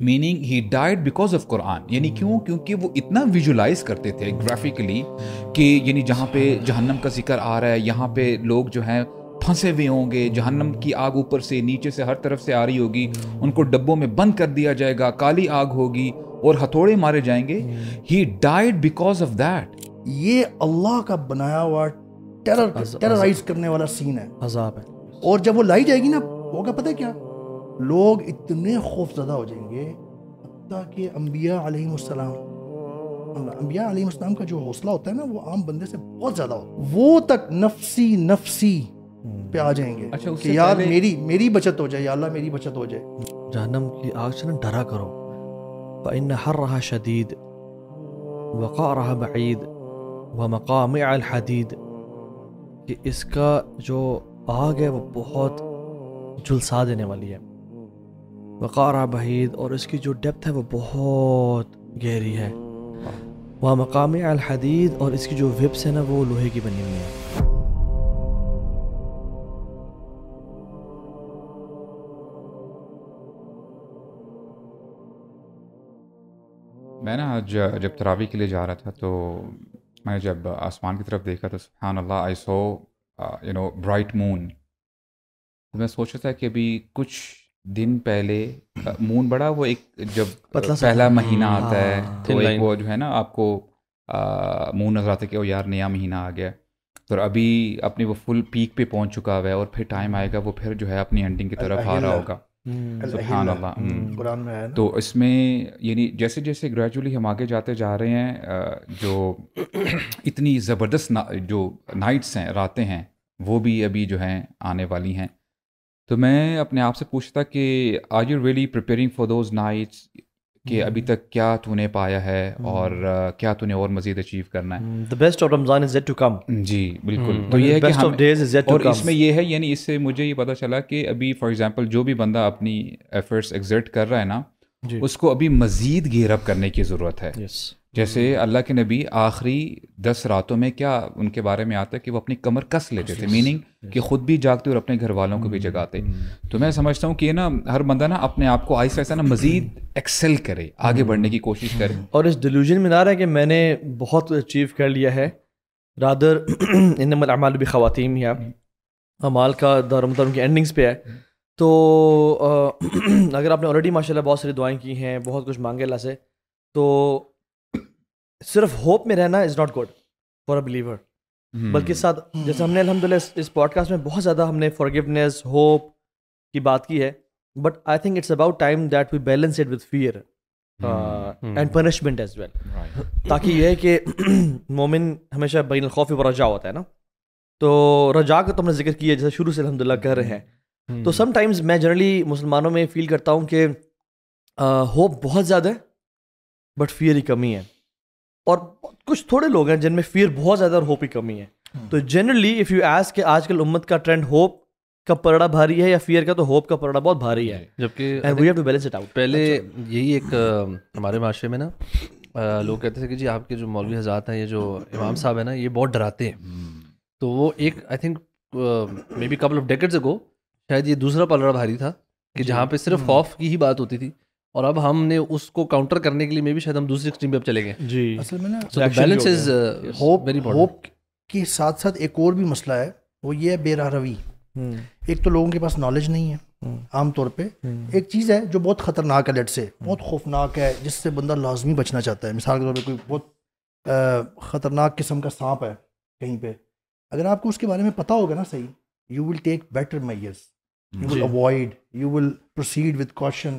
Meaning he died because of Quran. یعنی کیوں؟ کیونکہ وہ اتنا ویژولائز کرتے تھے گرافکلی کہ یعنی جہاں پہ جہنم کا ذکر آ رہا ہے یہاں پہ لوگ جو ہیں پھنسے ہوئے ہوں گے, جہنم کی آگ اوپر سے نیچے سے ہر طرف سے آ رہی ہوگی, ان کو ڈبوں میں بند کر دیا جائے گا, کالی آگ ہوگی اور ہتھوڑے مارے جائیں گے. He died because of that. یہ اللہ کا بنایا ہوا ٹیررائز کرنے والا سین ہے, عذاب ہے. اور جب وہ لائی جائے گی نا, ہوگا پتہ کیا, لوگ اتنے خوف زدہ ہو جائیں گے حتیٰ کہ انبیاء علیہ السلام کا جو حوصلہ ہوتا ہے نا وہ عام بندے سے بہت زیادہ ہوتا ہے, وہ تک نفسی نفسی پہ آ جائیں گے کہ یار میری بچت ہو جائے, یا اللہ میری بچت ہو جائے. جہنم کی آگ سے نا ڈرا کرو. فإن حرها شدید وقعرها بعید ومقامع الحدید, کہ اس کا جو آگ ہے وہ بہت جھلسا دینے والی ہے. وقعرها بعید, اور اس کی جو ڈیپتھ ہے وہ بہت گہری ہے. ومقامع الحدید, اور اس کی جو وپس ہے نا وہ لوہے کی بنی ہوئی ہے. میں نا آج جب تراویح کے لیے جا رہا تھا تو میں جب آسمان کی طرف دیکھا تو سبحان اللہ آئی سو برائٹ مون. میں سوچ رہا تھا کہ ابھی کچھ دن پہلے مون بڑا وہ ایک جب پہلا مہینہ آتا ہے تو ایک وہ جو ہے نا آپ کو مون نظر آتا ہے کہ وہ یار نیا مہینہ آ گیا, تو ابھی اپنی وہ فل پیک پہ پہنچ چکا ہوا ہے اور پھر ٹائم آئے گا وہ پھر جو ہے اپنی اینڈنگ کی طرف آ رہا ہوگا. سبحان اللہ. قرآن میں ہے نا. تو اس میں یعنی جیسے جیسے گریجولی ہم آگے جاتے جا رہے ہیں, جو اتنی زبردست جو نائٹس ہیں, راتیں ہیں, وہ بھی ابھی جو ہیں آنے والی ہیں. تو میں اپنے آپ سے پوچھتا کہ are you really preparing for those nights, کہ ابھی تک کیا تو نے پایا ہے اور کیا تو نے اور مزید اچیو کرنا ہے. The best of Ramadan is yet to come. جی بالکل. تو یہ ہے کہ best of days is yet to اور come. اس میں یہ ہے یعنی اس سے مجھے یہ پتہ چلا کہ ابھی فار ایگزامپل جو بھی بندہ اپنی ایفرٹس ایگزرٹ کر رہا ہے نا, اس کو ابھی مزید گیئر اپ کرنے کی ضرورت ہے. جیسے اللہ کے نبی آخری 10 راتوں میں کیا ان کے بارے میں آتا ہے کہ وہ اپنی کمر کس لیتے تھے, میننگ کہ خود بھی جاگتے اور اپنے گھر والوں کو بھی جگاتے. تو میں سمجھتا ہوں کہ یہ نا ہر بندہ نا اپنے آپ کو آہستہ آہستہ نا مزید ایکسل کرے, آگے بڑھنے کی کوشش کرے. اور اس ڈیلیوژن میں نہ رہے کہ میں نے بہت اچیو کر لیا ہے, رادر انما الاعمال بخواتیم ہی, اعمال کا دار مدار ان کی اینڈنگز پہ ہے. تو اگر آپ نے آلریڈی ماشاء اللہ بہت ساری دعائیں کی ہیں, بہت کچھ مانگے اللہ سے, تو صرف ہوپ میں رہنا is not good for a believer, بلکہ ساتھ جیسے ہم نے الحمدللہ اس پوڈ کاسٹ میں بہت زیادہ ہم نے فارگیونیس, ہوپ کی بات کی ہے, but I think it's about time that we balance it with fear and punishment as well, تاکہ یہ ہے کہ مومن ہمیشہ بین الخوف و رجا ہوتا ہے نا. تو رجا کا تو ہم نے ذکر کیا جیسے شروع سے الحمدللہ کر رہے ہیں. تو سم ٹائمز میں جنرلی مسلمانوں میں فیل کرتا ہوں کہ ہوپ بہت زیادہ ہے بٹ فیئر ہی کمی ہے, اور کچھ تھوڑے لوگ ہیں جن میں فیئر بہت زیادہ اور ہوپ ہی کمی ہے. تو جنرلی اف یو ایسک کہ آج کل امت کا ٹرینڈ ہوپ کا پرڑا بھاری ہے یا فیئر کا, تو ہوپ کا پرڑا بہت بھاری ہے, جبکہ we have to balance it out. پہلے یہی ایک ہمارے معاشرے میں نا لوگ کہتے تھے کہ جی آپ کے جو مولوی حضرات ہیں, یہ جو امام صاحب ہیں نا, یہ بہت ڈراتے ہیں. تو وہ ایک I think maybe couple of decades ago شاید یہ دوسرا پلڑا بھاری تھا کہ جہاں پہ صرف خوف کی ہی بات ہوتی تھی, اور اب ہم نے اس کو کاؤنٹر کرنے کے لیے میں بھی شاید ہم دوسری ایکسٹریم پہ اب چلے گئے. جی اصل میں نا بیلنس از ہوپ کے ساتھ ساتھ ایک اور بھی مسئلہ ہے, وہ یہ ہے بے راہ روی. ایک تو لوگوں کے پاس نالج نہیں ہے عام طور پہ. ایک چیز ہے جو بہت خطرناک ہے, لیٹ سے بہت خوفناک ہے, جس سے بندہ لازمی بچنا چاہتا ہے. مثال کے طور پہ کوئی بہت خطرناک قسم کا سانپ ہے کہیں پہ, اگر آپ کو اس کے بارے میں پتہ ہوگا نا صحیح, you will take better measures, you will avoid, you will proceed with caution,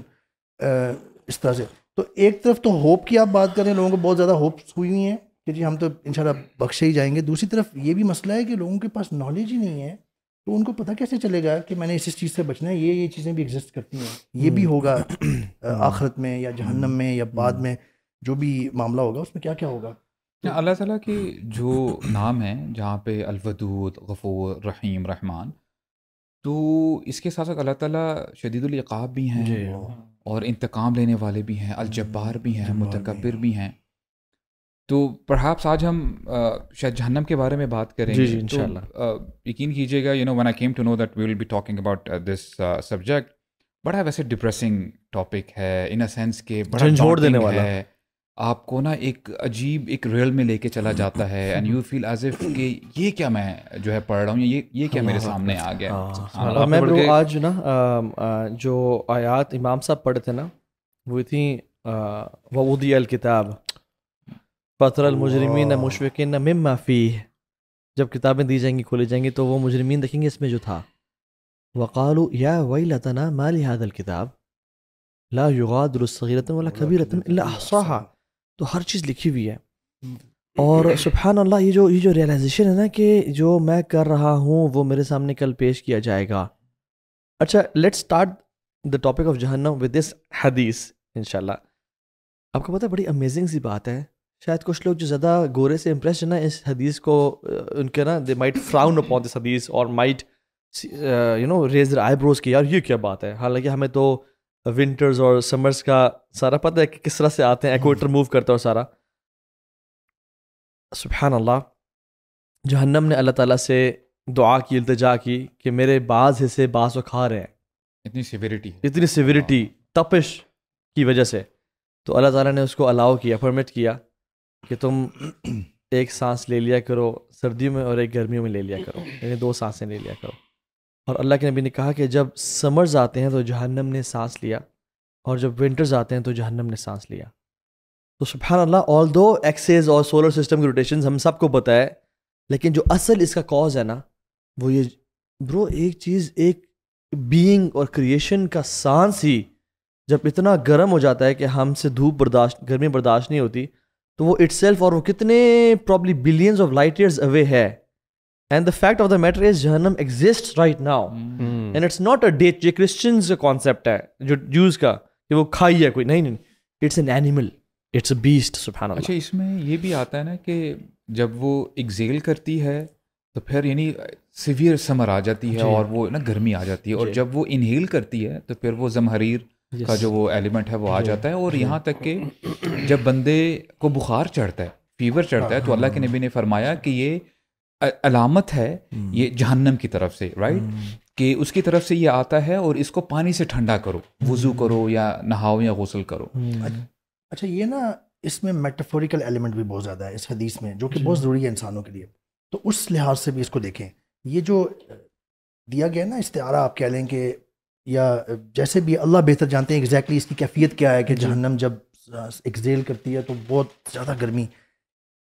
اس طرح سے. تو ایک طرف تو ہوپ کی آپ بات کریں, لوگوں کو بہت زیادہ ہوپس ہوئی ہوئی ہیں کہ جی ہم تو انشاءاللہ بخشے ہی جائیں گے. دوسری طرف یہ بھی مسئلہ ہے کہ لوگوں کے پاس نالج ہی نہیں ہے, تو ان کو پتہ کیسے چلے گا کہ میں نے اس چیز سے بچنا ہے, یہ چیزیں بھی ایگزسٹ کرتی ہیں, یہ بھی ہوگا آخرت میں یا جہنم میں یا بعد میں جو بھی معاملہ ہوگا اس میں کیا کیا ہوگا. اللہ تعالیٰ کے جو نام ہیں جہاں پہ الودود, غفور, رحیم, رحمان, تو اس کے ساتھ ساتھ اللہ تعالیٰ شدید العقاب بھی ہیں اور انتقام لینے والے بھی ہیں, الجبار بھی ہیں, متکبر بھی ہیں. تو پرہیپس آج ہم شاید جہنم کے بارے میں بات کریں گے. انشاءاللہ یقین کیجیے گا, when I came to know that we will be talking about this subject, بڑا ویسے ڈپریسنگ ٹاپک ہے ان اے سینس کہ بڑا جھنجھوڑ دینے daunting والا ہے. آپ کو نا ایک عجیب ایک ریل میں لے کے چلا جاتا ہے and you feel as if کہ یہ کیا میں جو ہے پڑھ رہا ہوں, یہ کیا میرے سامنے آ گیا. اور میں برو آج نا جو آیات امام صاحب پڑھے تھے نا وہ تھیں وَوُضِعَ الْكِتَابُ فَتَرَى الْمُجْرِمِينَ مُشْفِقِينَ مِمَّا فِيهِ. جب کتابیں دی جائیں گی کھولی جائیں گی تو وہ مجرمین دیکھیں گے اس میں جو تھا. وَقَالُوا يَا وَيْلَتَنَا مَا لِهَذَا الْكِتَابِ لَا يُغَادِرُ صَغِيرَةً وَلَا كَبِيرَةً إِلَّا أَحْصَاهَا. تو ہر چیز لکھی ہوئی ہے. اور سبحان اللہ یہ جو ریئلائزیشن ہے نا کہ جو میں کر رہا ہوں وہ میرے سامنے کل پیش کیا جائے گا. اچھا let's start the topic of جہنم ود دس حدیث انشاءاللہ. آپ کو پتہ بڑی امیزنگ سی بات ہے, شاید کچھ لوگ جو زیادہ گورے سے امپریس ہے نا اس حدیث کو, ان کے نا they might Firaun upon this حدیث اور مائٹ ریز دیئر آئی بروز کہ یار یہ کیا بات ہے. حالانکہ ہمیں تو ونٹرز اور سمرز کا سارا پتہ ہے کہ کس طرح سے آتے ہیں, ایکویٹر موو کرتا ہے اور سارا. سبحان اللہ, جہنم نے اللہ تعالیٰ سے دعا کی, التجا کی کہ میرے بعض حصے بعض و کھا رہے ہیں. اتنی سیویریٹی تپش کی وجہ سے. تو اللہ تعالیٰ نے اس کو الاؤ کیا, پرمٹ کیا کہ تم ایک سانس لے لیا کرو سردیوں میں اور ایک گرمیوں میں لے لیا کرو, یعنی 2 سانسیں لے لیا کرو. اور اللہ کے نبی نے کہا کہ جب سمرز آتے ہیں تو جہنم نے سانس لیا, اور جب ونٹرز آتے ہیں تو جہنم نے سانس لیا. تو سبحان اللہ, آل دو ایکسیز اور سولر سسٹم کی روٹیشنز ہم سب کو پتہ ہے, لیکن جو اصل اس کا کاز ہے نا وہ یہ برو ایک چیز, ایک بینگ اور کریشن کا سانس ہی جب اتنا گرم ہو جاتا ہے کہ ہم سے گرمی برداشت نہیں ہوتی, تو وہ اٹ سیلف, اور وہ کتنے probably billions of light years away ہے. And the fact of the matter is جہنم exist right now and it's not a date. یہ کرسچنز کا کانسیپٹ ہے جو جوز کا کہ وہ کھائی ہے کوئی, نہیں, it's an animal, it's a beast. سبحان اللہ. اچھا اس میں یہ بھی آتا ہے نا کہ جب وہ ایگزیل کرتی ہے تو پھر یعنی سیویئر سمر آ جاتی ہے اور وہ نا گرمی آ جاتی ہے, اور جب وہ انہیل کرتی ہے تو پھر وہ زمہریر کا جو وہ ایلیمنٹ ہے وہ آ جاتا ہے. اور یہاں تک کہ جب بندے کو بخار چڑھتا ہے, فیور چڑھتا ہے, تو اللہ کے نبی نے فرمایا کہ یہ علامت ہے یہ جہنم کی طرف سے, رائٹ, کہ اس کی طرف سے یہ آتا ہے اور اس کو پانی سے ٹھنڈا کرو, وضو کرو یا نہاؤ یا غسل کرو. اچھا یہ نا اس میں میٹافوریکل ایلیمنٹ بھی بہت زیادہ ہے اس حدیث میں, جو کہ بہت ضروری ہے انسانوں کے لیے. تو اس لحاظ سے بھی اس کو دیکھیں. یہ جو دیا گیا نا استعارہ آپ کہہ لیں کہ, یا جیسے بھی اللہ بہتر جانتے ہیں ایگزیکٹلی اس کی کیفیت کیا ہے کہ جہنم جب ایکزیل کرتی ہے تو بہت زیادہ گرمی.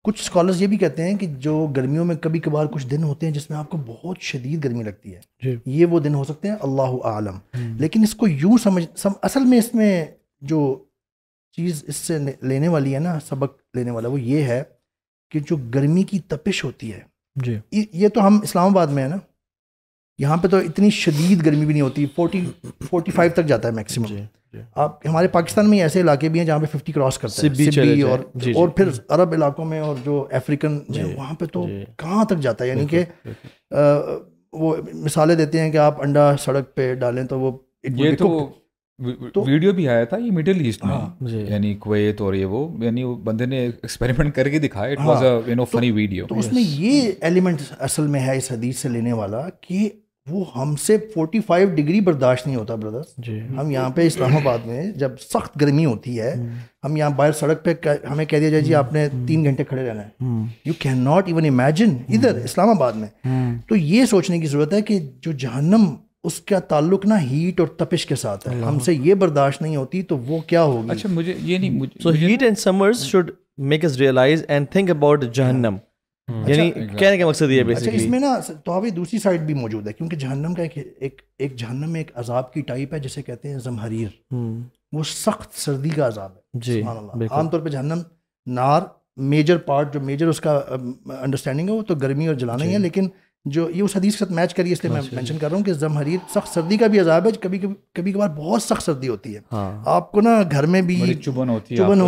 کچھ اسکالرز یہ بھی کہتے ہیں کہ جو گرمیوں میں کبھی کبھار کچھ دن ہوتے ہیں جس میں آپ کو بہت شدید گرمی لگتی ہے, یہ وہ دن ہو سکتے ہیں, اللہ عالم. لیکن اس کو یوں اصل میں اس میں جو چیز اس سے لینے والی ہے نا, سبق لینے والا وہ یہ ہے کہ جو گرمی کی تپش ہوتی ہے, یہ تو ہم اسلام آباد میں ہے نا, یہاں پہ تو اتنی شدید گرمی بھی نہیں ہوتی, 45 تک جاتا ہے میکسیمم. آپ ہمارے پاکستان میں ایسے علاقے بھی ہیں جہاں پہ 50 کراس کرتا ہے, سبی اور پھر عرب علاقوں میں اور جو افریقن وہاں پہ تو کہاں تک جاتا ہے. یعنی کہ وہ مثالیں دیتے ہیں کہ آپ انڈا سڑک پہ ڈالیں تو وہ یہ تو ویڈیو بھی آیا تھا یہ مڈل ایسٹ میں, یعنی کویت اور یہ وہ, یعنی بندے نے ایکسپیریمنٹ کر کے دکھایا, اٹ واز اے فنی ویڈیو. تو اس میں یہ ایلیمنٹ اصل میں ہے اس حدیث سے لینے والا کہ وہ ہم سے 45 ڈگری برداشت نہیں ہوتا بردر. ہم یہاں پہ اسلام آباد میں جب سخت گرمی ہوتی ہے, ہم یہاں باہر سڑک پہ ہمیں کہہ دیا جائے جی آپ نے 3 گھنٹے کھڑے رہنا ہے, you can not even imagine ادھر اسلام آباد میں. تو یہ سوچنے کی ضرورت ہے کہ جو جہنم اس کا تعلق نا ہیٹ اور تپش کے ساتھ ہے, ہم سے یہ برداشت نہیں ہوتی تو وہ کیا ہوگی. اچھا مجھے یہ نہیں, so heat and summers should make us realize and think about جہنم. یعنی کہنے کا مقصد یہ ہے بیسیکلی. اس میں نا تو ابھی دوسری سائڈ بھی موجود ہے, کیونکہ جہنم کا ایک جہنم میں ایک عذاب کی ٹائپ ہے جسے کہتے ہیں زمہریر. وہ سخت سردی کا عذاب ہے. سبحان اللہ. عام طور پہ جہنم نار میجر پارٹ, جو میجر اس کا انڈرسٹینڈنگ ہے وہ تو گرمی اور جلانا ہی ہے, لیکن جو یہ اس حدیث کے ساتھ میچ کری, اس لیے میں مینشن کر رہا ہوں کہ زمہریر سخت سردی کا بھی عذاب ہے. کبھی کبھار بہت سخت سردی ہوتی ہے, آپ کو نا گھر میں بھی چبھن ہو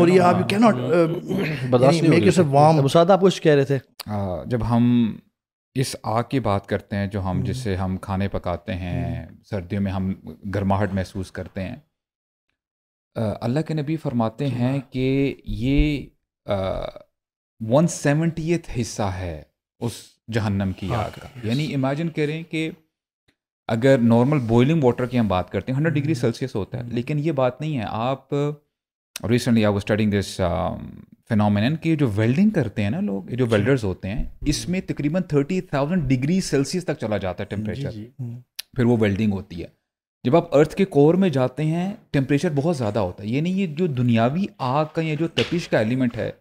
رہی ہے, آپ یو کی not make your self warm. استاد آپ کچھ کہہ رہے تھے. جب ہم اس آگ کی بات کرتے ہیں جو ہم جس سے ہم کھانے پکاتے ہیں, سردیوں میں ہم گرماہٹ محسوس کرتے ہیں, اللہ کے نبی فرماتے ہیں کہ یہ 1/70 حصہ ہے اس جہنم کی آگ کا. یعنی امیجن کریں کہ اگر نارمل بوائلنگ واٹر کی ہم بات کرتے ہیں 100 ڈگری سیلسیس ہوتا ہے, لیکن یہ بات نہیں ہے. آپ recently I was studying this phenomenon کہ جو ویلڈنگ کرتے ہیں نا لوگ, جو ویلڈرز ہوتے ہیں, اس میں تقریباً 30,000 ڈگری سیلسیس تک چلا جاتا ہے ٹیمپریچر, پھر وہ ویلڈنگ ہوتی ہے. جب آپ ارتھ کے کور میں جاتے ہیں ٹیمپریچر بہت زیادہ ہوتا ہے. یعنی یہ جو دنیاوی آگ کا یا جو تپش کا ایلیمنٹ ہے,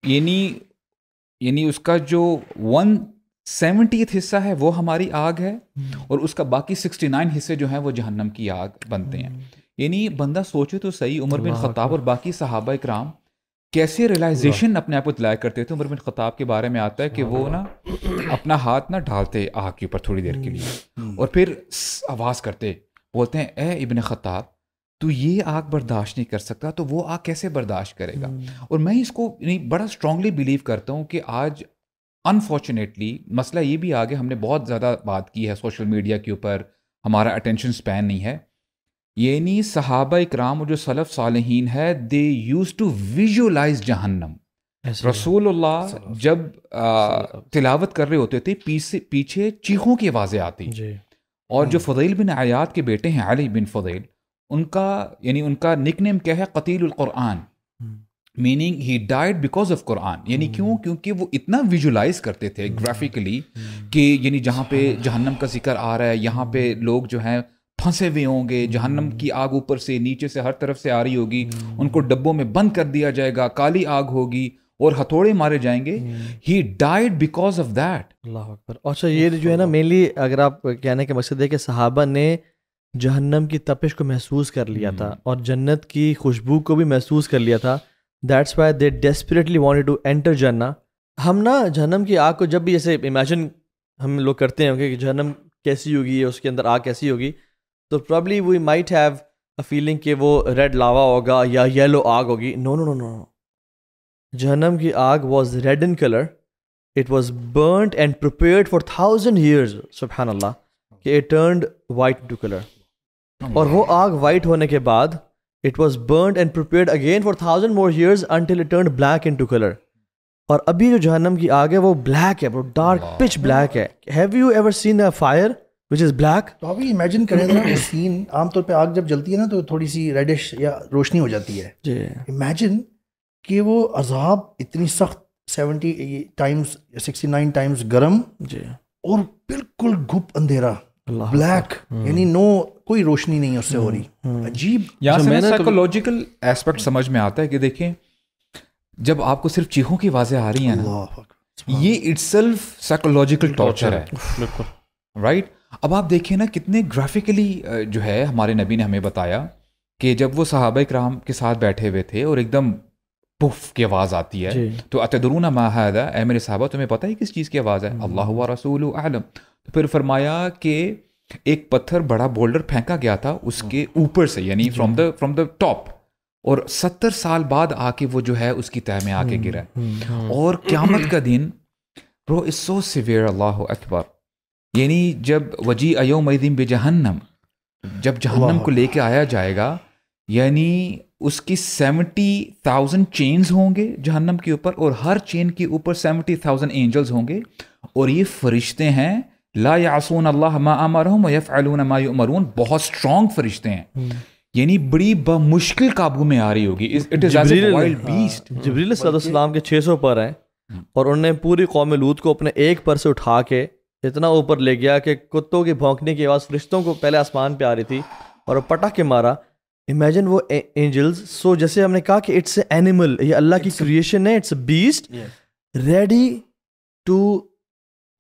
یعنی اس کا جو 1/70 حصہ ہے وہ ہماری آگ ہے, اور اس کا باقی 69 حصے جو ہیں وہ جہنم کی آگ بنتے ہیں. یعنی بندہ سوچے تو صحیح, عمر بن خطاب اور باقی صحابہ اکرام کیسے ریلائزیشن اپنے آپ کو دلایا کرتے تھے. عمر بن خطاب کے بارے میں آتا ہے کہ وہ نا اپنا ہاتھ نہ ڈالتے آگ کے اوپر تھوڑی دیر کے لیے, اور پھر آواز کرتے, بولتے ہیں اے ابن خطاب تو یہ آگ برداشت نہیں کر سکتا تو وہ آگ کیسے برداشت کرے گا. اور میں اس کو بڑا اسٹرانگلی بلیو کرتا ہوں کہ آج انفارچونیٹلی مسئلہ یہ بھی آگے, ہم نے بہت زیادہ بات کی ہے سوشل میڈیا کے اوپر, ہمارا اٹینشن سپین نہیں ہے. یعنی صحابہ اکرام اور جو سلف صالحین ہے, دے یوز ٹو ویژولائز جہنم. رسول اللہ جب تلاوت کر رہے ہوتے تھے پیچھے چیخوں کی آوازیں آتی. اور جو فضیل بن عیاض کے بیٹے ہیں علی بن فضیل, ان کا نک نیم کیا ہے, قتیل القرآن, meaning he died because of Quran. یعنی کیوں؟ کیونکہ وہ اتنا ویژولائز کرتے تھے گرافکلی کہ یعنی جہاں پہ جہنم کا ذکر آ رہا ہے, یہاں پہ لوگ جو ہیں پھنسے ہوئے ہوں گے, جہنم کی آگ اوپر سے نیچے سے ہر طرف سے آ رہی ہوگی, ان کو ڈبوں میں بند کر دیا جائے گا, کالی آگ ہوگی اور ہتھوڑے مارے جائیں گے. He died because of that. اللہ اکبر. اچھا یہ جو ہے نا مینلی اگر آپ کہنے کا مقصد ہے کہ صحابہ نے جہنم کی تپش کو محسوس کر لیا تھا اور جنت کی خوشبو کو بھی محسوس کر لیا تھا. That's why they desperately wanted to enter جنہ. ہم نا جہنم کی آگ کو جب بھی جیسے امیجن ہم لوگ کرتے ہیں کہ جہنم کیسی ہوگی, اس کے اندر آگ کیسی ہوگی, تو probably we might have a feeling کہ وہ ریڈ لاوا ہوگا یا یلو آگ ہوگی. نو نو نو نو, جہنم کی آگ was red in colour. It was burned and prepared for 1000 years. سبحان اللہ, کہ it turned white to colour. اور وہ آگ وائٹ ہونے کے بعد it was burned and prepared again for 1000 more years until it turned black into color. اور ابھی جو جہنم کی آگ ہے وہ بلیک ہے, وہ ڈارک پچ بلیک ہے. Have you ever seen a fire which is black؟ تو ابھی امیجن کریں نا وہ سین, عام طور پہ آگ جب جلتی ہے نا تو تھوڑی سی ریڈش یا روشنی ہو جاتی ہے. جی امیجن کہ وہ عذاب اتنی سخت 70 times 69 times گرم, جی, اور بالکل گھپ اندھیرا بلیک, یعنی نو کوئی روشنی نہیں اس سے ہو رہی. عجیب. یہاں سے سائیکولوجیکل ایسپیکٹ سمجھ میں آتا ہے کہ دیکھیں جب آپ کو صرف چیخوں کی آوازیں آ رہی ہیں نا, یہ اٹ سیلف سائیکولوجیکل ٹارچر ہے. بالکل رائٹ. اب آپ دیکھیں نا کتنے گرافکلی جو ہے ہمارے نبی نے ہمیں بتایا کہ جب وہ صحابہ اکرام کے ساتھ بیٹھے ہوئے تھے اور ایک دم پف کی آواز آتی ہے, تو اتدرون ما ھذا, اے میرے صحابہ تمہیں پتہ ہے کس چیز کی آواز ہے؟ اللہ و رسول اعلم. تو پھر فرمایا کہ ایک پتھر بڑا بولڈر پھینکا گیا تھا اس کے اوپر سے, یعنی فرام دا ٹاپ, اور 70 سال بعد آ کے وہ جو ہے اس کی تہ میں آ کے گرا. اور قیامت کا دن برو از سو سیویئر. اللہ اکبر. یعنی جب وجیء یومئذ بجہنم, جب جہنم کو لے کے آیا جائے گا, یعنی اس کی 70,000 چینز ہوں گے جہنم کے اوپر, اور ہر چین کے اوپر 70,000 اینجلز ہوں گے, اور یہ فرشتے ہیں لا یعصون اللہ ما امرہم ویفعلون ما یؤمرون. بہت اسٹرانگ فرشتے ہیں, یعنی بڑی بمشکل قابو میں آ رہی ہوگی. It is as a wild beast. جبریل صلی اللہ علیہ وسلم کے 600 پر ہیں, اور انہوں نے پوری قوم لوط کو اپنے ایک پر سے اٹھا کے اتنا اوپر لے گیا کہ کتوں کی بھونکنے کی آواز فرشتوں کو پہلے آسمان پہ آ رہی تھی, اور پٹک کے مارا. امیجن وہ اینجلز, سو جیسے ہم نے کہا کہ اٹس اے اینیمل, یہ اللہ کی کریشن ہے, it's a beast ready to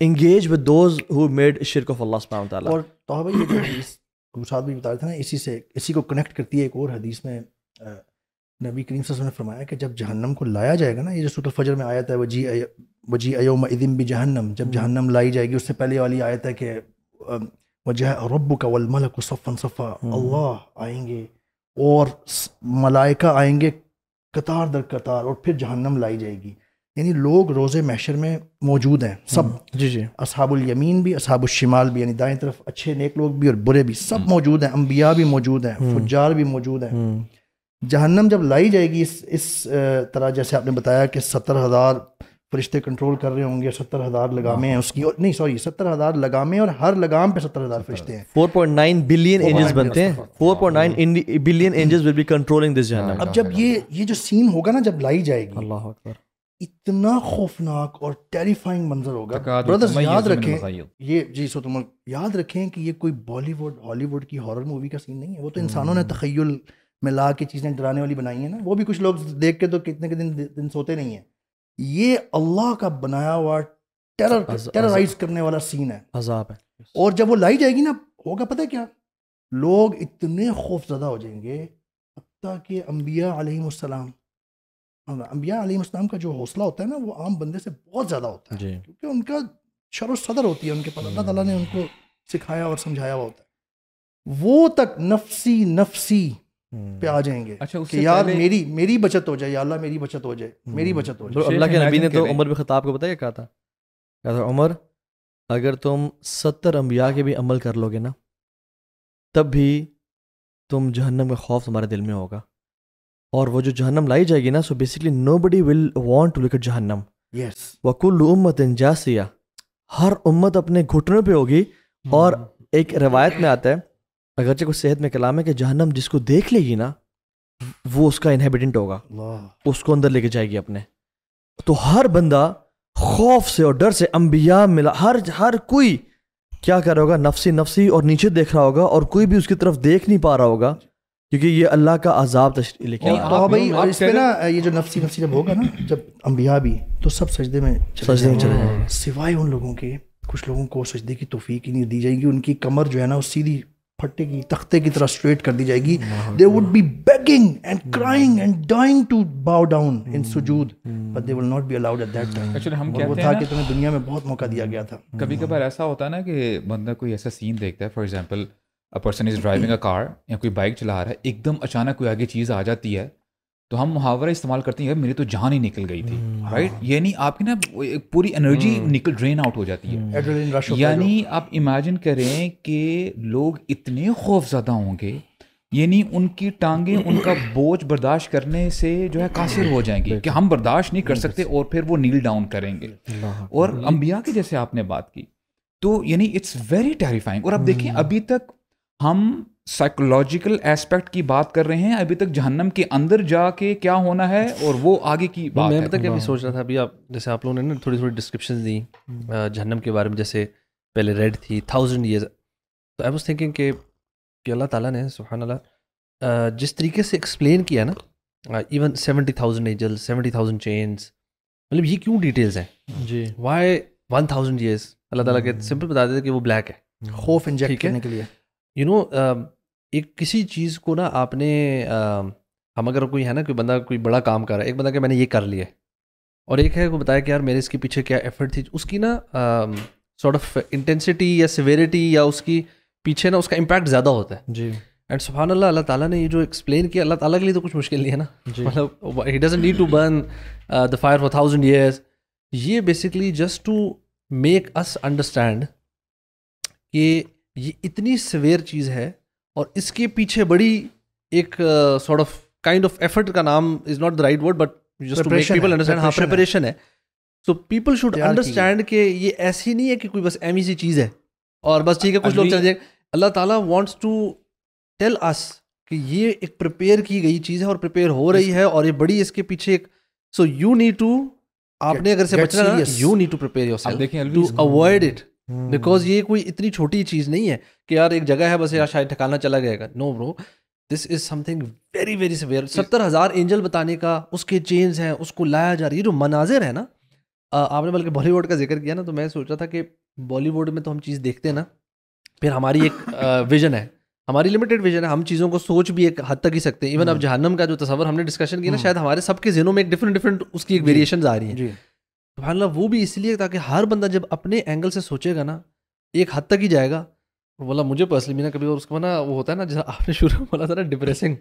engage with those who made شرک آف اللہ سبحانہ وتعالیٰ. اور تو بھائی یہ جو حدیث مصعب بھی بتا رہے تھے نا, اسی کو کنیکٹ کرتی ہے ایک اور حدیث میں نبی کریم صلی اللہ علیہ وسلم نے فرمایا کہ جب جہنم کو لایا جائے گا نا, یہ جو سورۃ الفجر میں آیت ہے وجیء یومئذ بجہنم, جب جہنم لائی جائے گی, اس سے پہلے والی آیت ہے کہ وجاء ربک والملک صفا صفا, اللہ آئیں گے اور ملائکہ آئیں گے قطار در قطار, اور پھر جہنم لائی جائے گی. یعنی لوگ روز محشر میں موجود ہیں سب, جی جی, اصحاب الیمین بھی اصحاب الشمال بھی, یعنی دائیں طرف اچھے نیک لوگ بھی اور برے بھی, سب موجود ہیں. انبیاء بھی موجود ہیں, فجار بھی موجود ہیں. جہنم جب لائی جائے گی اس طرح جیسے آپ نے بتایا کہ 70,000 فرشتے کنٹرول کر رہے ہوں گے, 70,000 لگامیں ہیں اس کی, اور نہیں سوری 70,000 لگامیں, اور ہر لگام پہ 70,000 فرشتے ہیں. 4.9 بلین اینجلز بنتے ہیں, 4.9 billion angels will be controlling this جہنم. اب جب یہ جو سین ہوگا نا, جب لائی جائے گی, اللہ اکبر, اتنا خوفناک اور ٹیریفائنگ منظر ہوگا. برادرز یاد رکھیں یہ, جی سو تم یاد رکھیں کہ یہ کوئی بالی ووڈ ہالی ووڈ کی ہارر مووی کا سین نہیں ہے. وہ تو انسانوں نے تخیل میں لا کے چیزیں ڈرانے والی بنائی ہیں نا, وہ بھی کچھ لوگ دیکھ کے تو کتنے کے دن سوتے نہیں ہیں. یہ اللہ کا بنایا ہوا ٹیررائز کرنے والا سین ہے, عذاب ہے. اور جب وہ لائی جائے گی نا, ہوگا پتہ کیا, لوگ اتنے خوف زدہ ہو جائیں گے, حتیٰ کہ انبیاء علیہم السلام کا جو حوصلہ ہوتا ہے نا, وہ عام بندے سے بہت زیادہ ہوتا ہے, کیونکہ ان کا شر و صدر ہوتی ہے ان کے پاس, اللہ تعالیٰ نے ان کو سکھایا اور سمجھایا ہوا ہوتا ہے. وہ تک نفسی پہ آ جائیں گے کہ یار میری بچت ہو جائے, یا اللہ میری بچت ہو جائے, میری بچت ہو جائے. اللہ کے نبی نے تو عمر بن خطاب کو بتایا کیا تھا, عمر اگر تم 70 انبیاء کے بھی عمل کر لو گے نا, تب بھی تم جہنم کا خوف تمہارے دل میں ہوگا. اور وہ جو جہنم لائی جائے گی نا, so basically nobody will want to look at جہنم. وَكُلُّ أُمَّةٍ جَاثِيَةٍ, ہر امت اپنے گھٹنوں پہ ہوگی. اور ایک روایت میں آتا ہے, اگرچہ کچھ صحت میں کلام ہے, کہ جہنم جس کو دیکھ لے گی نا, وہ اس کا انہیبیٹنٹ ہوگا, اس کو اندر لے کے جائے گی اپنے. تو ہر بندہ خوف سے اور ڈر سے, انبیاء ملا, ہر کوئی کیا کر رہا ہوگا, نفسی اور نیچے دیکھ رہا ہوگا, اور کوئی بھی اس کی طرف دیکھ نہیں پا رہا ہوگا, کیونکہ یہ اللہ کا عذاب تشریح لے کے آ رہا ہے. بھائی, اور اس پہ نا یہ جو نفسی جب ہوگا نا, جب انبیاء بھی, تو سب سجدے میں چلے جائیں گے, سوائے ان لوگوں کے, کچھ لوگوں کو سجدے کی توفیق ہی نہیں دی جائے گی. ان کی کمر جو ہے نا, وہ سیدھی پھٹے کی تختے کی طرح اسٹریٹ کر دی جائے گی. they would be begging and crying and dying to bow down in sujood, but they will not be allowed at that time. Actually ہم وہ تھا کہ تمہیں دنیا میں بہت موقع دیا گیا تھا. کبھی کبھار ایسا ہوتا ہے نا کہ بندہ کوئی ایسا سین دیکھتا ہے, for example a person is driving a car, یا کوئی بائک چلا رہا ہے, ایک دم اچانک کوئی آگے چیز آ جاتی ہے, تو ہم محاورہ استعمال کرتے ہیں, میری تو جان ہی نکل گئی تھی, رائٹ. یعنی آپ کی نا پوری انرجی ڈرین آؤٹ ہو جاتی ہے. یعنی آپ امیجن کریں کہ لوگ اتنے خوف زدہ ہوں گے, یعنی ان کی ٹانگیں ان کا بوجھ برداشت کرنے سے جو ہے قاصر ہو جائیں گی, کہ ہم برداشت نہیں کر سکتے, اور پھر وہ نیل ڈاؤن کریں گے. اور انبیاء کی جیسے آپ نے بات کی, تو یعنی اٹس ویری ٹیریفائنگ. اور اب دیکھیں, ابھی تک ہم سائیکولوجیکل ایسپیکٹ کی بات کر رہے ہیں, ابھی تک جہنم کے اندر جا کے کیا ہونا ہے اور وہ آگے کی بات ہے. میں پتہ کیا بھی سوچ رہا تھا ابھی, آپ جیسے آپ لوگوں نے نا تھوڑی ڈسکرپشن دی جہنم کے بارے میں, جیسے پہلے ریڈ تھی 1000 years, تو آئی واز تھنکنگ کہ اللہ تعالیٰ نے سبحان اللہ جس طریقے سے ایکسپلین کیا نا, ایون 70,000 angels, 70,000 chains, مطلب یہ کیوں ڈیٹیلز ہیں جی, وائی 1000 years, اللہ تعالیٰ کے سمپل بتا دیتے کہ وہ بلیک ہے, خوف انجیکٹ کرنے کے لیے. یو نو ایک کسی چیز کو نا آپ نے, ہم اگر کوئی ہے نا, کوئی بندہ کوئی بڑا کام کر رہا ہے, ایک بندہ کہ میں نے یہ کر لیا ہے, اور ایک ہے وہ بتایا کہ یار میرے اس کے پیچھے کیا ایفرٹ تھی, اس کی نا سارٹ آف انٹینسٹی یا سیویریٹی یا اس کی پیچھے نا اس کا امپیکٹ زیادہ ہوتا ہے جی. اینڈ سبحان اللہ, اللہ تعالیٰ نے یہ جو ایکسپلین کیا, اللہ تعالیٰ کے لیے تو کچھ مشکل نہیں ہے نا, مطلب he doesn't need to burn the fire for 1000 years. یہ basically just to make us understand کہ یہ اتنی سویئر چیز ہے, اور اس کے پیچھے بڑی ایک sort of kind of effort, کا نام is not the right word, but just to make people understand, ہاں پریپریشن ہے. سو پیپل شوڈ انڈرسٹینڈ کہ یہ ایسی نہیں ہے کہ کوئی بس ایمی سی چیز ہے اور بس ٹھیک ہے کچھ لوگ چل جائیں. اللہ تعالیٰ وانٹس ٹو ٹیل اس کہ یہ ایک پریپیئر کی گئی چیز ہے اور پریپیئر ہو رہی ہے, اور یہ بڑی اس کے پیچھے ایک, سو یو نیڈ ٹو, آپ نے اگر سے بچنا نا, you need to prepare yourself to avoid it, because یہ کوئی اتنی چھوٹی چیز نہیں ہے کہ یار ایک جگہ ہے بس یار شاید ٹھکانا چلا جائے گا. نو برو, دس از some thing very very severe. 70,000 Angel بتانے کا, اس کے چینز ہیں, اس کو لایا جا رہی ہے. یہ جو مناظر ہے نا, آپ نے بلکہ بالی ووڈ کا ذکر کیا نا, تو میں سوچ رہا تھا کہ بالی ووڈ میں تو ہم چیز دیکھتے ہیں نا, پھر ہماری ایک ویژن ہے, ہماری لمیٹیڈ ویژن ہے, ہم چیزوں کو سوچ بھی ایک حد تک ہی سکتے ہیں. ایون اب جہنم کا جو تصور ہم نے ڈسکشن کیا نا, شاید ہمارے سب کے ذہنوں میں ایک ڈفرینٹ اس کی ایک ویریشنز آ رہی ہیں. سبحان اللہ, وہ بھی اس لیے تاکہ ہر بندہ جب اپنے اینگل سے سوچے گا نا, ایک حد تک ہی جائے گا. بولا مجھے پرسنلی بھی نا کبھی, اور اس کو نا وہ ہوتا ہے نا, جیسا آپ نے شروع میں بولا تھا نا ڈپریسنگ,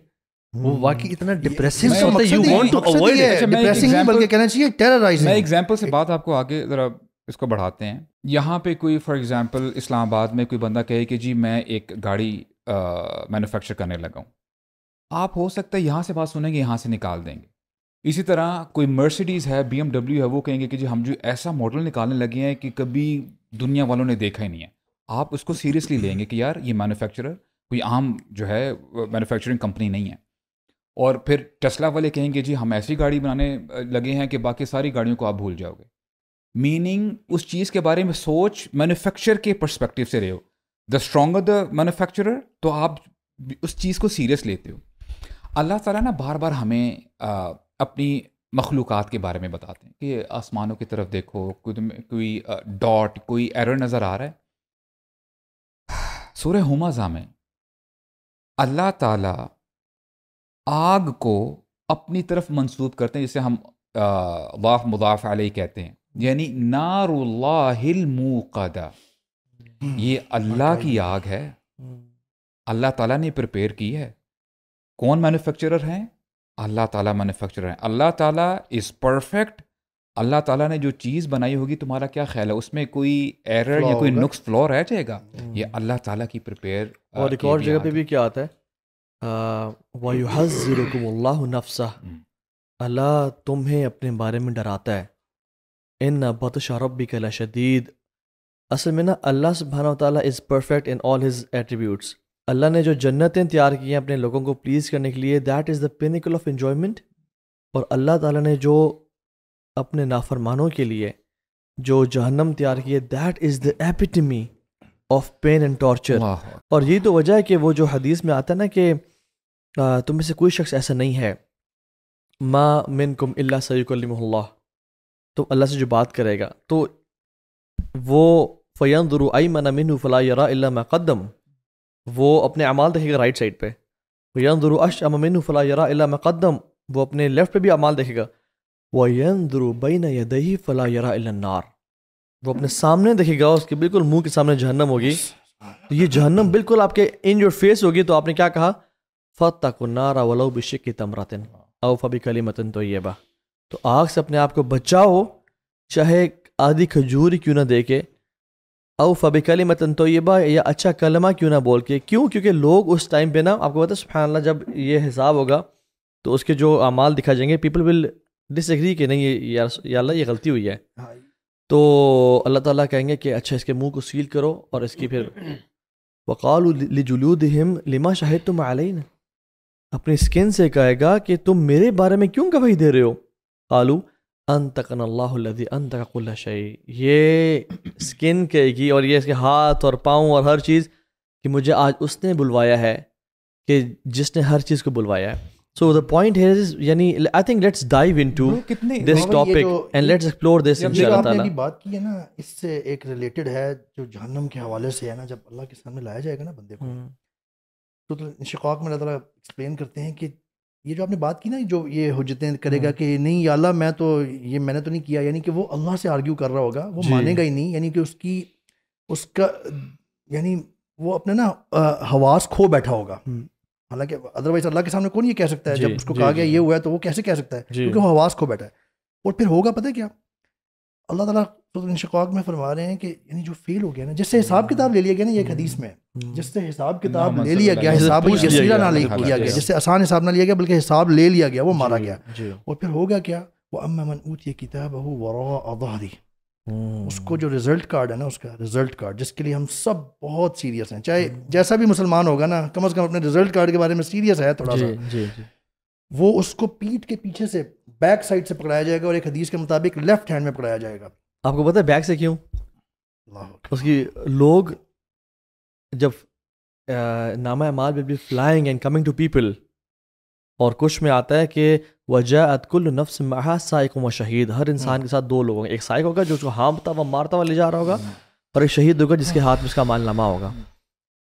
وہ واقعی اتنا ڈپریسنگ ہوتا ہے, you want to avoid it. Depressing نہیں بلکہ کہنا چاہیے ٹیررائزنگ. میں ایگزامپل سے بات آپ کو آگے ذرا اس کو بڑھاتے ہیں. یہاں پہ کوئی فار ایگزامپل اسلام آباد میں کوئی بندہ کہے کہ جی میں ایک گاڑی مینوفیکچر کرنے لگا ہوں, آپ ہو سکتا ہے یہاں سے بات سنیں گے, یہاں سے نکال دیں گے, اسی طرح کوئی مرسیڈیز ہے، بی ایم ڈبلیو ہے، وہ کہیں گے کہ جی ہم جو ایسا ماڈل نکالنے لگے ہیں کہ کبھی دنیا والوں نے دیکھا ہی نہیں ہے. آپ اس کو سیریسلی لیں گے کہ یار یہ مینوفیکچرر کوئی عام جو ہے مینوفیکچرنگ کمپنی نہیں ہے. اور پھر ٹیسلا والے کہیں گے جی ہم ایسی گاڑی بنانے لگے ہیں کہ باقی ساری گاڑیوں کو آپ بھول جاؤ گے. میننگ اس چیز کے بارے میں سوچ مینوفیکچر کے پرسپیکٹیو سے رہے ہو. دا اسٹرانگر دا مینوفیکچرر تو آپ اس چیز کو سیریس لیتے ہو. اللہ تعالیٰ نا بار بار ہمیں اپنی مخلوقات کے بارے میں بتاتے ہیں کہ آسمانوں کی طرف دیکھو، کوئی ڈاٹ، کوئی ایرر نظر آ رہا ہے. سورہ ہمزہ میں اللہ تعالیٰ آگ کو اپنی طرف منسوب کرتے ہیں، جسے ہم ضاف مضاف علیہ کہتے ہیں، یعنی نار اللہ الموقدہ. یہ اللہ کی آگ ہے، اللہ تعالیٰ نے پریپیئر کی ہے. کون مینوفیکچرر ہیں؟ اللہ تعالیٰ مینوفیکچرر ہیں. اللہ تعالیٰ از پرفیکٹ. اللہ تعالیٰ نے جو چیز بنائی ہوگی، تمہارا کیا خیال ہے اس میں کوئی ایرر یا کوئی نقص فلو رہ جائے گا؟ یہ اللہ تعالیٰ کی پریپیئر. اور ایک اور جگہ پہ بھی کیا آتا ہے، وَيُحَذِّرُكُمُ اللَّهُ نَفْسَهُ، اللہ تمہیں اپنے بارے میں ڈراتا ہے. إِنَّ بَطْشَ رَبِّكَ لَشَدِيدٌ. اصل میں نا اللہ سبحانہ و تعالیٰ is perfect in all his attributes. اللہ نے جو جنتیں تیار کی ہیں اپنے لوگوں کو پلیز کرنے کے لیے، that is the pinnacle of enjoyment. اور اللہ تعالیٰ نے جو اپنے نافرمانوں کے لیے جو جہنم تیار کی ہے، that is the epitome of pain and torture. اور یہی تو وجہ ہے کہ وہ جو حدیث میں آتا ہے نا کہ تم میں سے کوئی شخص ایسا نہیں ہے، ما منکم الا سیکلمہ اللہ، تو اللہ سے جو بات کرے گا تو وہ فینظر ایمن منہ فلا یری الا ما قدم، وہ اپنے اعمال دیکھے گا رائٹ سائڈ پہ. فینظر اشأم منہ فلا یری الا ما قدم، وہ اپنے لیفٹ پہ بھی اعمال دیکھے گا. وینظر بین یدیہ فلا یری الا النار، وہ اپنے سامنے دیکھے گا، اس کے بالکل منہ کے سامنے جہنم ہوگی. تو یہ جہنم بالکل آپ کے ان یور فیس ہوگی. تو آپ نے کیا کہا؟ فاتقوا النار ولو بشق تمرۃ او فبکلمۃ طیبہ. تو آگ سے اپنے آپ کو بچاؤ، چاہے آدھی کھجور کیوں نہ دے کے، او فبکلمۃ طیبہ، یا اچھا کلمہ کیوں نہ بول کے. کیوں؟ کیونکہ لوگ اس ٹائم پہ نا، آپ کو پتہ ہے سبحان اللہ، جب یہ حساب ہوگا تو اس کے جو اعمال دکھا جائیں گے، پیپل ول ڈس ایگری کہ نہیں یا اللہ یہ غلطی ہوئی ہے. تو اللہ تعالیٰ کہیں گے کہ اچھا اس کے منہ کو سیل کرو، اور اس کی پھر وقالوا لجلودہم لما شہدتم علینا، اپنی اسکن سے کہے گا کہ تم میرے بارے میں کیوں گواہی دے رہے ہو. قالوا انطقنا اللہ الذی انطق کل شیء، یہ اسکن کہے گی، اور یہ اس کے ہاتھ اور پاؤں اور ہر چیز، کہ مجھے آج اس نے بلوایا ہے کہ جس نے ہر چیز کو بلوایا ہے. So the point here is، یعنی I think let's dive into this topic and let's explore this انشاءاللہ تعالیٰ. آپ نے بات کی ہے نا، اس سے ایک ریلیٹڈ ہے جو جہنم کے حوالے سے ہے نا. جب اللہ کے سامنے لایا جائے گا نا بندے کو، تو انشقاق میں اللہ تعالیٰ ایکسپلین کرتے ہیں کہ یہ جو آپ نے بات کی نا، جو یہ حجتیں کرے گا کہ نہیں یا اللہ میں نے تو نہیں کیا، یعنی کہ وہ اللہ سے آرگیو کر رہا ہوگا، وہ مانے گا ہی نہیں. یعنی کہ اس کا یعنی وہ اپنے نا حواس کھو بیٹھا ہوگا. حالانکہ ادروائز اللہ کے سامنے کون یہ کہہ سکتا ہے، جب اس کو کہا گیا یہ ہوا ہے تو وہ کیسے کہہ سکتا ہے، کیونکہ وہ حواس کھو بیٹھا ہے. اور پھر ہوگا پتہ ہے کیا، اللہ تعالیٰ انشقاق میں فرما رہے ہیں کہ یعنی جو فیل ہو گیا نا، جس سے حساب کتاب لے لیا گیا نا، یہ ایک حدیث میں جس سے حساب کتاب لے لیا گیا، حساب یسیرہ نہ لیا گیا، جس سے آسان حساب نہ لیا گیا بلکہ حساب لے لیا گیا، وہ مارا گیا. اور پھر ہوگا کیا، وَأَمَّا مَنْ أُوتِيَ كِتَابَهُ وَرَاءَ ظَهْرِهِ، اس کو جو رزلٹ کارڈ ہے نا، اس کا رزلٹ کارڈ جس کے لیے ہم سب بہت سیریس ہیں، چاہے جیسا بھی مسلمان ہوگا نا، کم از کم اپنے رزلٹ کارڈ کے بارے میں سیریس ہے تھوڑا سا، وہ اس کو پیٹھ کے پیچھے سے بیک سائڈ سے پکڑایا جائے گا، اور ایک حدیث کے مطابق لیفٹ ہینڈ میں پکڑایا جائے گا. آپ کو پتہ ہے بیک سے کیوں؟ اس کی لوگ جب نامہ اعمال will be flying and coming to people, اور کچھ میں آتا ہے کہ وجاءت کل نفس معہا سائق و شہید، ہر انسان کے ساتھ دو لوگ ہوں گے، ایک سائق ہوگا جو اس کو ہانپتا ہوا مارتا ہوا لے جا رہا ہوگا، اور ایک شہید ہوگا جس کے ہاتھ میں اس کا مال نامہ ہوگا.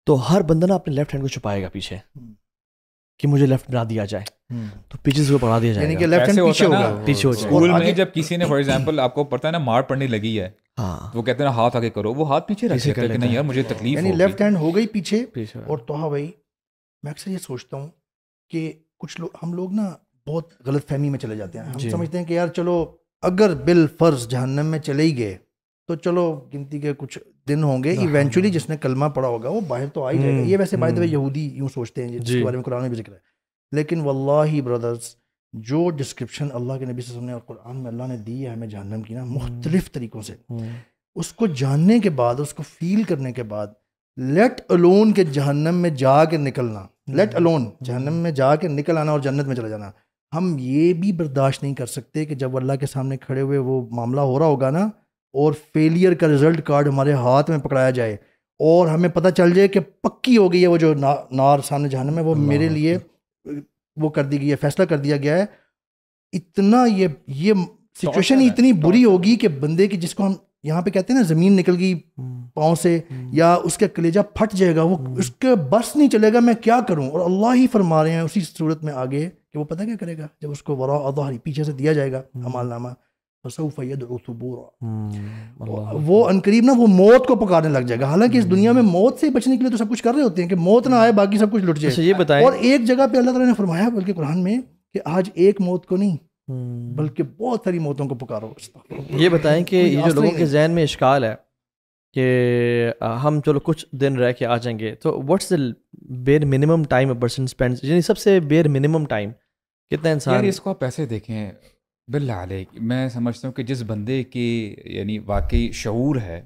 تو ہر بندہ نا اپنے لیفٹ ہینڈ کو چھپائے گا پیچھے کہ مجھے لیفٹ بنا دیا جائے، تو پیچھے سے پکڑا دیا جائے گا، یعنی کہ لیفٹ ہینڈ پیچھے ہوگا. پیچھے ہو جائے. اسکول میں جب کسی نے فار ایگزامپل آپ کو پتہ ہے نا مار پڑنے لگی ہے، وہ کہتے ہیں ہاتھ آگے کرو، وہ ہاتھ پیچھے رکھتے ہیں کہ نہیں یار مجھے تکلیف یعنی لیفٹ ہینڈ ہو گئی پیچھے. اور توہا بھائی میں اکثر یہ سوچتا ہوں کہ کچھ لوگ، ہم لوگ نا بہت غلط فہمی میں چلے جاتے ہیں. ہم سمجھتے ہیں کہ یار چلو اگر بالفرض جہنم میں چلے ہی گئے تو چلو گنتی کے کچھ دن ہوں گے، ایونچولی جس نے کلمہ پڑھا ہوگا وہ باہر تو آ ہی جائے گا. یہ ویسے بائی دی وے یہودی یوں سوچتے ہیں جس کے بارے میں قرآن میں بھی ذکر ہے. لیکن واللہ برادرز جو ڈسکرپشن اللہ کے نبی صلی اللہ علیہ وسلم نے اور قرآن میں اللہ نے دی ہے ہمیں جہنم کی نا مختلف طریقوں سے, اس کو جاننے کے بعد, اس کو فیل کرنے کے بعد, لیٹ الون کے جہنم میں جا کے نکلنا, لیٹ الون جہنم میں جا کے نکل آنا اور جنت میں چلا جانا, ہم یہ بھی برداشت نہیں کر سکتے کہ جب اللہ کے سامنے کھڑے ہوئے وہ معاملہ ہو رہا ہوگا نا اور فیلئر کا رزلٹ کارڈ ہمارے ہاتھ میں پکڑایا جائے اور ہمیں پتہ چل جائے کہ پکی ہو گئی ہے وہ جو نار سامنے جہنم ہے وہ میرے لیے وہ کر دی گئی ہے, فیصلہ کر دیا گیا ہے. اتنا یہ سچویشن اتنی بری ہوگی کہ بندے کی, جس کو ہم یہاں پہ کہتے ہیں نا زمین نکل گئی پاؤں سے یا اس کا کلیجہ پھٹ جائے گا, وہ اس کے بس نہیں چلے گا میں کیا کروں. اور اللہ ہی فرما رہے ہیں اسی صورت میں آگے کہ وہ پتہ کیا کرے گا جب اس کو وراء ظہری پیچھے سے دیا جائے گا اعمال نامہ, فسوف يدعو ثبورا, وہ عنقریب نا وہ موت کو پکارنے لگ جائے گا. حالانکہ اس دنیا میں موت سے بچنے کے لیے تو سب کچھ کر رہے ہوتے ہیں کہ موت نہ آئے باقی سب کچھ لٹ جائے. یہ بتائیں, اور ایک جگہ پہ اللہ تعالیٰ نے فرمایا بلکہ قرآن میں کہ آج ایک موت کو نہیں بلکہ بہت ساری موتوں کو پکارو. یہ بتائیں کہ یہ جو لوگوں کے ذہن میں اشکال ہے کہ ہم چلو کچھ دن رہ کے آ جائیں گے, تو واٹس دا بیر minimum time a person spend, یعنی سب سے بیر منیمم ٹائم کتنا انسان. اس کو آپ ایسے دیکھیں باللہ علیک, میں سمجھتا ہوں کہ جس بندے کی یعنی واقعی شعور ہے,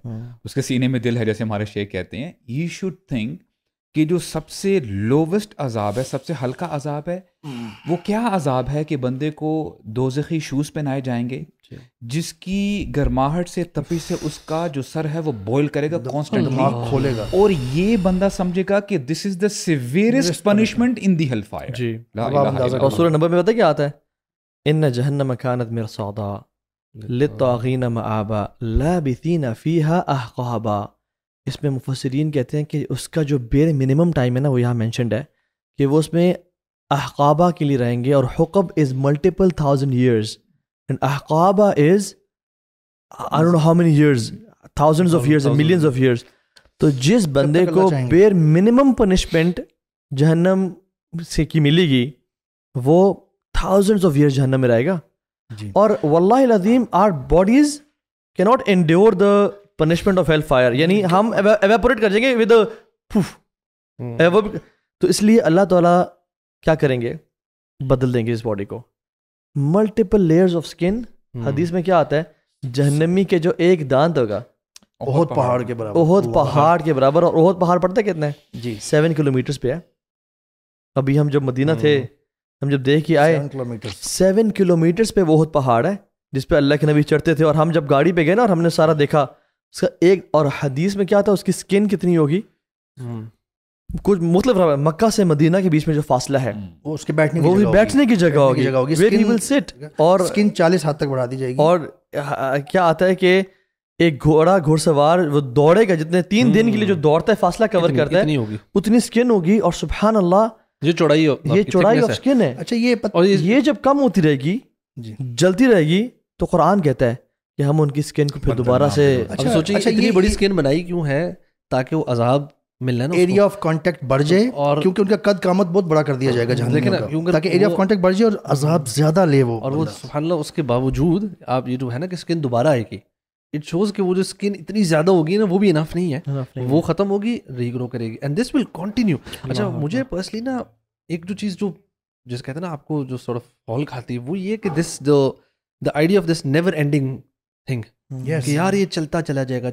اس کے سینے میں دل ہے جیسے ہمارے شیخ کہتے ہیں, ہی شوڈ تھنک کہ جو سب سے لووسٹ عذاب ہے, سب سے ہلکا عذاب ہے, وہ کیا عذاب ہے کہ بندے کو دوزخی شوز پہنائے جائیں گے جس کی گرماہٹ سے تپش سے اس کا جو سر ہے وہ بوائل کرے گا کانسٹنٹلی, کھولے گا, اور یہ بندہ سمجھے گا کہ this is the severest punishment in the hell fire. جی, لا الہ الا اللہ. اور سورہ نبأ میں پتہ کیا آتا ہے, ان جہنم کانت مرصادا للطاغین مآبا لابثین فیہا احقابا. اس میں مفسرین کہتے ہیں کہ اس کا جو بیر منیمم ٹائم ہے نا وہ یہاں مینشنڈ ہے کہ وہ اس میں احقابہ کے لیے رہیں گے, اور حقب از ملٹیپل 1000 years and احقابہ is I don't know how many years, thousands of years and millions of years. تو جس بندے کو بیر منیمم پنشمنٹ جہنم سے کی ملے گی وہ thousands of years جہنم میں رہے گا. اور واللہ العظیم our bodies cannot endure the punishment of hell fire, یعنی ہم evaporate کر جائیں گے with a poof. تو اس لیے اللہ تعالیٰ کیا کریں گے, بدل دیں گے اس باڈی کو. ملٹیپل لیئرز آف اسکن, حدیث میں کیا آتا ہے, جہنمی کے جو ایک دانت ہوگا احد پہاڑ کے برابر, احد پہاڑ کے برابر. اور احد پہاڑ پڑتا ہے کتنا ہے جی 7 کلومیٹرز پہ ہے. ابھی ہم جب مدینہ تھے ہم جب دیکھ کے آئے 7 کلومیٹرز پہ وہ احد پہاڑ ہے جس پہ اللہ کے نبی چڑھتے تھے. اور ہم جب گاڑی پہ گئے نا اور ہم نے سارا دیکھا اس کا ایک, اور حدیث میں کیا تھا اس کی اسکن کتنی ہوگی, کچھ مختلف ہے. مکہ سے مدینہ کے بیچ میں جو فاصلہ ہے وہ اس کے بیٹھنے کی جگہ ہوگی where he will sit, اور اسکن 40 ہاتھ تک بڑھا دی جائے گی. اور کیا آتا ہے کہ ایک گھوڑا گھوڑ سوار وہ دوڑے گا جتنے 3 دن کے لیے جو دوڑتا ہے فاصلہ کور کرتا ہے اتنی اسکن ہوگی. اور سبحان اللہ یہ چوڑائی آف اسکن ہے. اچھا یہ جب کم ہوتی رہے گی جلتی رہے گی تو قرآن کہتا ہے کہ ہم ان کی اسکن کو پھر دوبارہ سے. اب سوچیں اتنی بڑی اسکن بنائی کیوں ہے, تاکہ وہ عذاب ملنا نا, ایریا آف کانٹیکٹ بڑھ جائے, اور کیونکہ ان کا قد قامت بہت بڑا کر دیا جائے گا جہنم کا, تاکہ ایریا آف کانٹیکٹ بڑھ جائے اور عذاب زیادہ لے. وہ اور وہ سبحان اللہ اس کے باوجود آپ یہ جو ہے نا کہ اسکن دوبارہ آئے گی, اٹ شوز کہ وہ جو اسکن اتنی زیادہ ہوگی نا وہ بھی انف نہیں ہے, وہ ختم ہوگی ریگرو کرے گی, اینڈ دس ول کنٹینیو. اچھا مجھے پرسنلی نا ایک جو چیز جو جس کہتے ہیں نا آپ کو جو سورٹ آف ہال کھاتی ہے وہ یہ کہ this the idea of this never ending thing, کہ یار یہ چلتا چلا جائے گا.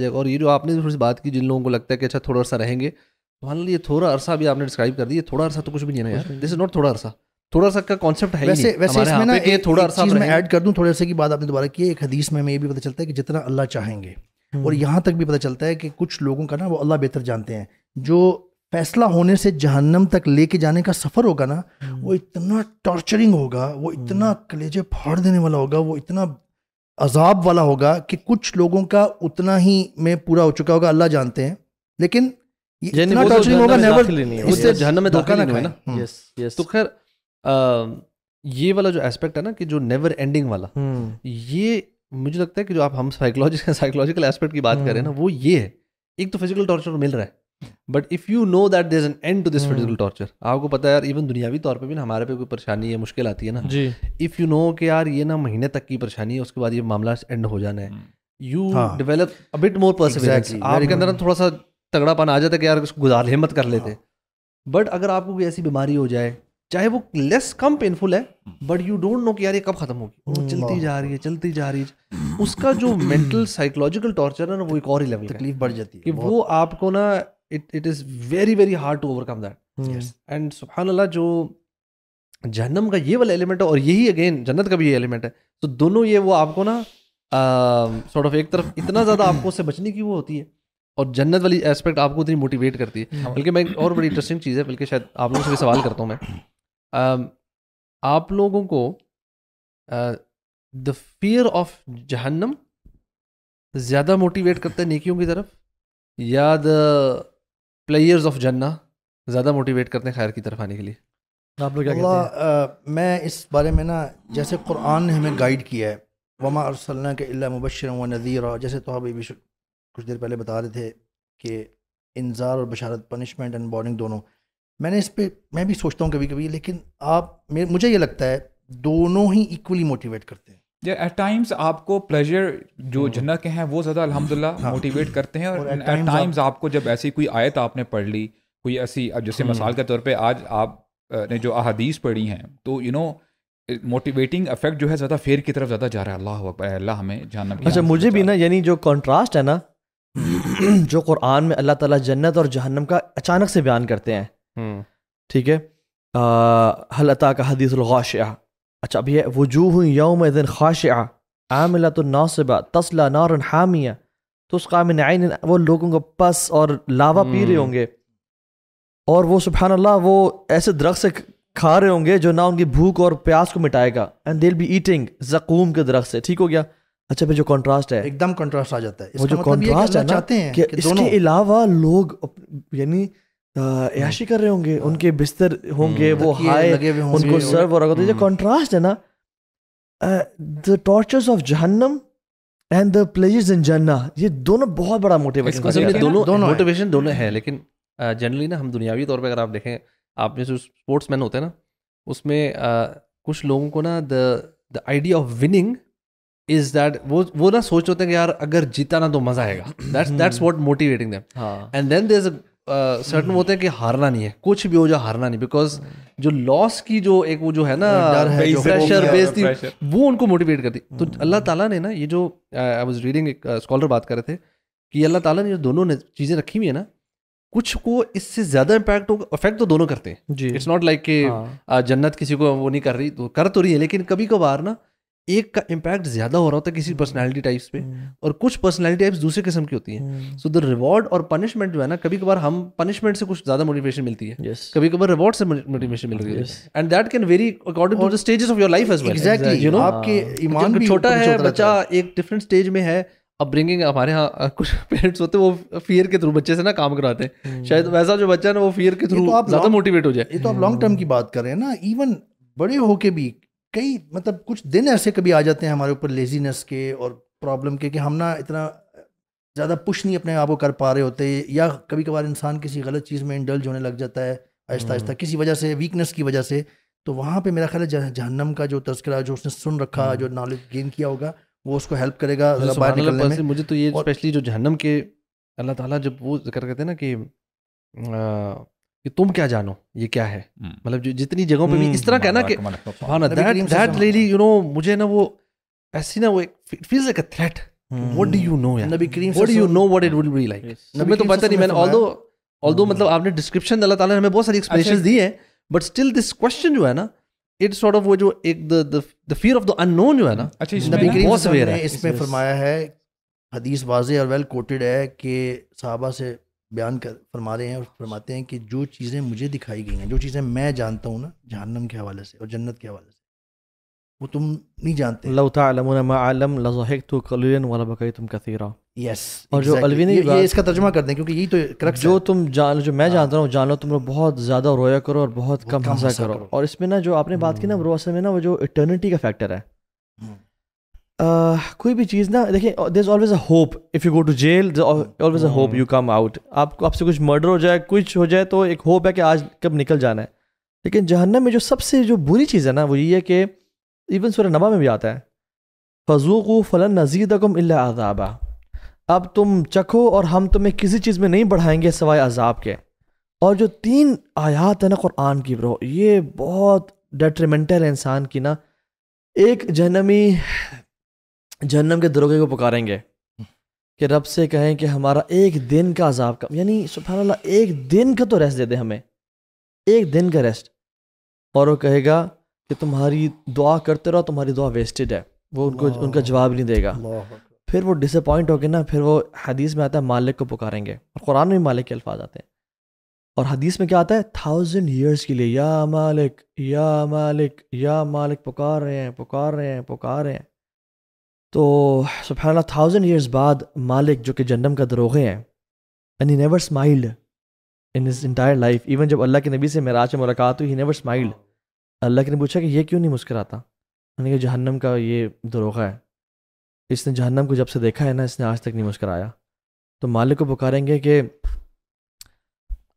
اور یہ جو آپ نے تھوڑی سی بات کی جن لوگوں کو لگتا ہے کہ اچھا تھوڑا عرصہ رہیں گے, سبحان اللہ یہ تھوڑا عرصہ بھی آپ نے ڈسکرائب کر دی, یہ تھوڑا عرصہ تو کچھ بھی نہیں ہے نا یار, دس از ناٹ تھوڑا عرصہ. تھوڑا عرصہ کا کانسیپٹ ہے ویسے اس میں نا ایک چیز میں ایڈ کر دوں, تھوڑے عرصے کی بات آپ نے دوبارہ کی. ایک حدیث میں یہ بھی پتہ چلتا ہے کہ جتنا اللہ چاہیں گے, اور یہاں تک بھی پتہ چلتا ہے کہ کچھ لوگوں کا نا وہ اللہ بہتر جانتے ہیں, جو فیصلہ ہونے سے جہنم تک لے کے جانے کا سفر ہوگا نا وہ اتنا ٹارچرنگ ہوگا, وہ اتنا کلیجے پھاڑ دینے والا ہوگا, وہ اتنا عذاب والا ہوگا کہ کچھ لوگوں کا اتنا ہی میں پورا ہو چکا ہوگا, اللہ جانتے ہیں. لیکن اتنا ٹارچرنگ ہوگا نیور, اس سے جہنم میں دھوکہ نہ نا. تو خیر یہ والا جو اسپیکٹ ہے نا کہ جو نیور اینڈنگ والا, یہ مجھے لگتا ہے کہ جو آپ ہم سائیکولوجیکل اسپیکٹ کی بات کر رہے ہیں نا وہ یہ ہے. ایک تو فزیکل ٹارچر مل رہا ہے, but if you know that there is an end to this physical torture, آپ کو پتا ہے یار ایون دنیاوی طور پہ بھی نا ہمارے پہ کوئی پریشانی ہے, مشکل آتی ہے نا, اف یو نو کہ یار یہ نا مہینے تک کی پریشانی ہے, اس کے بعد یہ معاملہ اینڈ ہو جانا ہے, you develop a but more perseverance. آپ کے اندر تھوڑا سا تگڑا پن آ جاتا ہے کہ یار اس کو گزار ہمت کر لیتے. بٹ اگر آپ کو کوئی ایسی بیماری ہو جائے چاہے وہ لیس کم پینفل ہے بٹ یو ڈونٹ نو کہ یار یہ کب ختم ہوگی, وہ چلتی جا رہی ہے چلتی جا رہی ہے. اس کا جو مینٹل سائیکولوجیکل ٹارچر ہے نا وہ ایک اور ہی لیول کا تکلیف بڑھ جاتی ہے کہ وہ آپ کو نا it is very very hard to overcome that. And سبحان اللہ جو جہنم کا یہ والا ایلیمنٹ ہے اور یہی اگین جنت کا بھی یہ ایلیمنٹ ہے, تو دونوں یہ وہ آپ کو نا سارٹ آف ایک طرف اتنا زیادہ آپ کو اس سے بچنے کی وہ ہوتی ہے اور جنت والی ایسپیکٹ آپ کو اتنی موٹیویٹ کرتی ہے. بلکہ میں ایک اور بڑی انٹرسٹنگ چیز ہے, بلکہ شاید آپ لوگوں سے بھی سوال کرتا ہوں میں, آپ لوگوں کو دا فیئر آف جہنم زیادہ موٹیویٹ کرتا ہے نیکیوں کی طرف, یا دا پلیئرز آف جنہ زیادہ موٹیویٹ کرتے ہیں خیر کی طرف آنے کے لیے؟ آپ لوگ کیا کہتے ہیں؟ میں اس بارے میں نا, جیسے قرآن نے ہمیں گائیڈ کیا ہے, وما ارسلناک الا مبشرا ونذیرا, جیسے تو بھی کچھ دیر پہلے بتا رہے تھے کہ انذار اور بشارت, پنشمنٹ اینڈ وارننگ دونوں. میں نے اس پہ میں بھی سوچتا ہوں کبھی کبھی, لیکن مجھے یہ لگتا ہے دونوں ہی ایکولی موٹیویٹ کرتے ہیں. ایٹ ٹائمز آپ کو پلیجر جو جنت کے ہیں وہ زیادہ الحمدللہ موٹیویٹ کرتے ہیں, اور ایٹ ٹائمز آپ کو جب ایسی کوئی آیت آپ نے پڑھ لی, کوئی ایسی, اب جیسے مثال کے طور پہ آج آپ نے جو احادیث پڑھی ہیں, تو یو نو موٹیویٹنگ افیکٹ جو ہے زیادہ فیر کی طرف زیادہ جا رہا ہے. اللہ اکبر, اللہ ہمیں جہنم کی. اچھا مجھے بھی نا, یعنی جو کنٹراسٹ ہے نا جو قرآن میں اللہ تعالیٰ جنت اور جہنم کا اچانک سے بیان کرتے ہیں, ٹھیک ہے, حل اتاک حدیث الغاشیہ, اچھا اب یہ وجوہ یومئذ خاشعہ عاملۃ ناصبہ تصلی نارا حامیہ, تسقیٰ من عین, وہ لوگوں کو پس اور لاوا پی رہے ہوں گے, اور وہ سبحان اللہ وہ ایسے درخت سے کھا رہے ہوں گے جو نہ ان کی بھوک اور پیاس کو مٹائے گا, and they will be eating زقوم کے درخت سے. ٹھیک ہو گیا. اچھا پھر جو کنٹراسٹ ہے, ایک دم کنٹراسٹ آ جاتا ہے. وہ جو کنٹراسٹ ہے نا کہ اس کے علاوہ لوگ یعنی عیاشی کر رہے ہوں گے, ان کے بستر ہوں گے وہ ہائے, ان کو سرو ہو رہا ہوگا. تو جو کنٹراسٹ ہے نا, the tortures of جہنم and the pleasures in جنہ, یہ دونوں بہت بڑا موٹیویشن. دونوں موٹیویشن دونوں ہے, لیکن جنرلی نا ہم دنیاوی طور پہ اگر آپ دیکھیں, آپ نے جو اسپورٹس مین ہوتے ہیں نا, اس میں کچھ لوگوں کو نا دا idea of winning is that, وہ نا سوچ ہوتے ہیں کہ یار اگر جیتا نا تو مزہ آئے گا, that's what motivating them. And then there is certain ہوتے ہیں کہ ہارنا نہیں ہے, کچھ بھی ہو جائے ہارنا نہیں, بیکاز جو لاس کی جو ایک وہ جو ہے نا پریشر بیسڈ وہ ان کو موٹیویٹ کرتی. تو اللہ تعالیٰ نے نا یہ جو آئی واز ریڈنگ, ایک اسکالر بات کر رہے تھے کہ اللہ تعالیٰ نے جو دونوں چیزیں رکھی ہوئی ہیں نا, کچھ کو اس سے زیادہ امپیکٹ افیکٹ تو دونوں کرتے ہیں. اٹس ناٹ لائک کہ جنت کسی کو وہ نہیں کر رہی, تو کر تو رہی ہے, لیکن کبھی کبھار نا ایک کا امپیکٹ زیادہ ہو رہا ہوتا ہے کسی پرسنالٹی ٹائپس پہ, اور کچھ پرسنالٹی ٹائپس دوسرے قسم کی ہوتی ہیں. سو دا ریوارڈ اور پنشمنٹ جو ہے نا, کبھی کبھار ہم پنشمنٹ سے کچھ زیادہ موٹیویشن ملتی ہے, کبھی کبھار ریوارڈ سے موٹیویشن مل رہی ہے, and that can vary according to the stages of your life as well. Exactly, you know آپ کے ایمان بھی چھوٹا ہے بچہ, ایک ڈفرینٹ اسٹیج میں ہے. اب برنگنگ, ہمارے یہاں کچھ پیرنٹس ہوتے ہیں وہ فیئر کے تھرو بچے سے نا کام کراتے ہیں, شاید ویسا جو بچہ ہے نا وہ فیئر کے تھرو زیادہ موٹیویٹ ہو جائے. یہ تو آپ لانگ ٹرم کی بات کر رہے ہیں نا, ایون بڑے ہو کے بھی کئی مطلب کچھ دن ایسے کبھی آ جاتے ہیں ہمارے اوپر لیزینس کے اور پرابلم کے, کہ ہم نا اتنا زیادہ پش نہیں اپنے آپ کو کر پا رہے ہوتے, یا کبھی کبھار انسان کسی غلط چیز میں انڈلج ہونے لگ جاتا ہے آہستہ آہستہ کسی وجہ سے, ویکنس کی وجہ سے. تو وہاں پہ میرا خیال ہے جہنم کا جو تذکرہ جو اس نے سن رکھا, جو نالج گین کیا ہوگا, وہ اس کو ہیلپ کرے گا باہر نکلنے میں. مجھے تو یہ اسپیشلی جو جہنم کے اللہ تعالیٰ جب وہ ذکر کرتے ہیں نا کہ تم کیا جانو یہ کیا ہے, مطلب جو جتنی جگہوں پہ بھی اس طرح کہنا کہ دیٹ ریئلی یو نو, مجھے نا وہ ایسی نا وہ feels like a threat. What do you know, نبی کریم what do you know what it will be like. ہمیں تو پتہ نہیں, میں نے although مطلب آپ نے ڈسکرپشن اللہ تعالیٰ نے ہمیں بہت ساری ایکسپلینیشنز دی ہیں, بٹ اسٹل دس کوسچن جو ہے نا, اٹس سارٹ آف وہ جو ایک the fear of the unknown جو ہے نا, نبی کریم صلی اللہ علیہ وسلم نے اس میں فرمایا ہے, حدیث واضح اور ویل کوٹڈ ہے, کہ صحابہ سے بیان فرما رہے ہیں اور فرماتے ہیں کہ جو چیزیں مجھے دکھائی گئی ہیں, جو چیزیں میں جانتا ہوں نا جہنم کے حوالے سے اور جنت کے حوالے سے, وہ تم نہیں جانتے. لو تعلمون ما اعلم لضحكتم قليلا ولبكيتم كثيرا. یس, اور جو الوی نے یہ اس کا ترجمہ کر دیں, کیونکہ یہی تو کرکس جو تم جان, جو میں جانتا ہوں جان لو, تم لوگ بہت زیادہ رویا کرو اور بہت کم ہنسا کرو. اور اس میں نا جو آپ نے بات کی نا, وہ اصل میں نا وہ جو ایٹرنٹی کا فیکٹر ہے. کوئی بھی چیز نا دیکھیں, there is always a hope, if you go to jail always a hope you come out. آپ سے کچھ مرڈر ہو جائے, کچھ ہو جائے, تو ایک ہوپ ہے کہ آج کب نکل جانا ہے. لیکن جہنم میں جو سب سے جو بری چیز ہے نا, وہ یہ ہے کہ ایون سورہ نبا میں بھی آتا ہے, فذوقوا فلن نزیدکم الا عذابا, اب تم چکھو اور ہم تمہیں کسی چیز میں نہیں بڑھائیں گے سوائے عذاب کے. اور جو 3 آیات ہیں نا قرآن کی برو، یہ بہت ڈیٹریمنٹل ہے انسان کی نا. ایک جہنمی جہنم کے دروگے کو پکاریں گے کہ رب سے کہیں کہ ہمارا ایک دن کا عذاب کا، یعنی سبحان اللہ ایک دن کا تو ریسٹ دے دے ہمیں، ایک دن کا ریسٹ. اور وہ کہے گا کہ تمہاری دعا کرتے رہو، تمہاری دعا ویسٹڈ ہے. وہ ان کا جواب نہیں دے گا. پھر وہ ڈس اپوائنٹ ہو کے نا، پھر وہ حدیث میں آتا ہے مالک کو پکاریں گے، اور قرآن میں مالک کے الفاظ آتے ہیں. اور حدیث میں کیا آتا ہے 1000 ایئرس کے لیے یا مالک یا مالک یا مالک پکار رہے ہیں پکار رہے ہیں پکار رہے ہیں. تو سبحان اللہ 1000 ایئرس بعد مالک جو کہ جہنم کا دروغے ہیں، and he never smiled in his entire life. Even جب اللہ کے نبی سے معراج میں ملاقات ہوئی he never smiled. اللہ کے نے پوچھا کہ یہ کیوں نہیں مسکراتا؟ انہوں نے کہا جہنم کا یہ دروغہ ہے، اس نے جہنم کو جب سے دیکھا ہے نا اس نے آج تک نہیں مسکرایا. تو مالک کو پکاریں گے کہ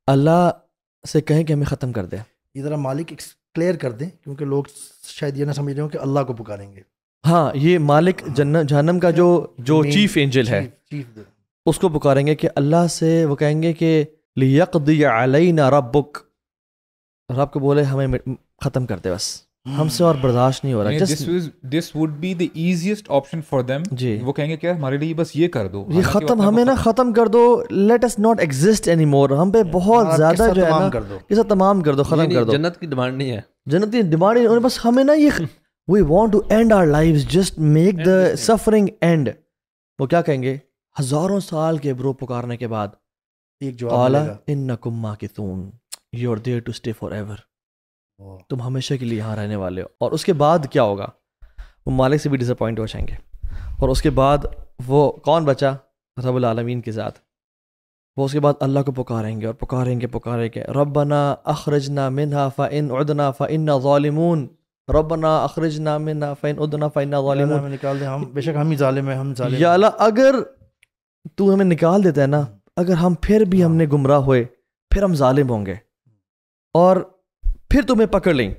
اللہ سے کہیں کہ ہمیں ختم کر دے. یہ ذرا مالک کلیئر کر دیں کیونکہ لوگ شاید یہ نہ سمجھ رہے ہوں کہ اللہ کو پکاریں گے. ہاں یہ مالک جہنم کا جو چیف اینجل ہے اس کو پکاریں گے کہ اللہ سے وہ کہیں گے کہ لیقضی علینا ربک، رب کو بولے ہمیں ختم کر دے، بس ہم سے اور برداشت نہیں ہو رہا. this would be the easiest option for them. جی وہ کہیں گے کہ ہمارے لیے بس یہ کر دو، یہ ختم، ہمیں نا ختم کر دو، let us not exist any more. ہم پہ بہت زیادہ جو ہے نا یہ سب تمام کر دو، ختم کر دو. جنت کی ڈیمانڈ نہیں ہے، جنت کی ڈیمانڈ نہیں، بس ہمیں نا یہ we want to end our lives, just make the suffering end. وہ کیا کہیں گے ہزاروں سال کے برو پکارنے کے بعد ایک جواب ملے گا income ماکثون، you are there to stay forever. تم ہمیشہ کے لیے یہاں رہنے والے ہو. اور اس کے بعد کیا ہوگا؟ وہ مالک سے بھی ڈس اپوائنٹ ہو جائیں گے. اور اس کے بعد وہ کون بچا؟ رب العالمین کی ذات. وہ اس کے بعد اللہ کو پکاریں گے اور پکاریں گے ربنا اخرجنا منها فإن عدنا فإنا ظالمون، ربنا اخرجنا منها فإن عدنا فإنا ظالمون. ہمیں نکال دیں، ہم بے شک ہم ہی ظالم ہیں، ہم ظالم ہیں. یا اللہ اگر تو ہمیں نکال دیتا ہے نا، اگر ہم پھر بھی ہم نے گمراہ ہوئے، پھر ہم ظالم ہوں گے اور پھر تمہیں پکڑ لیں.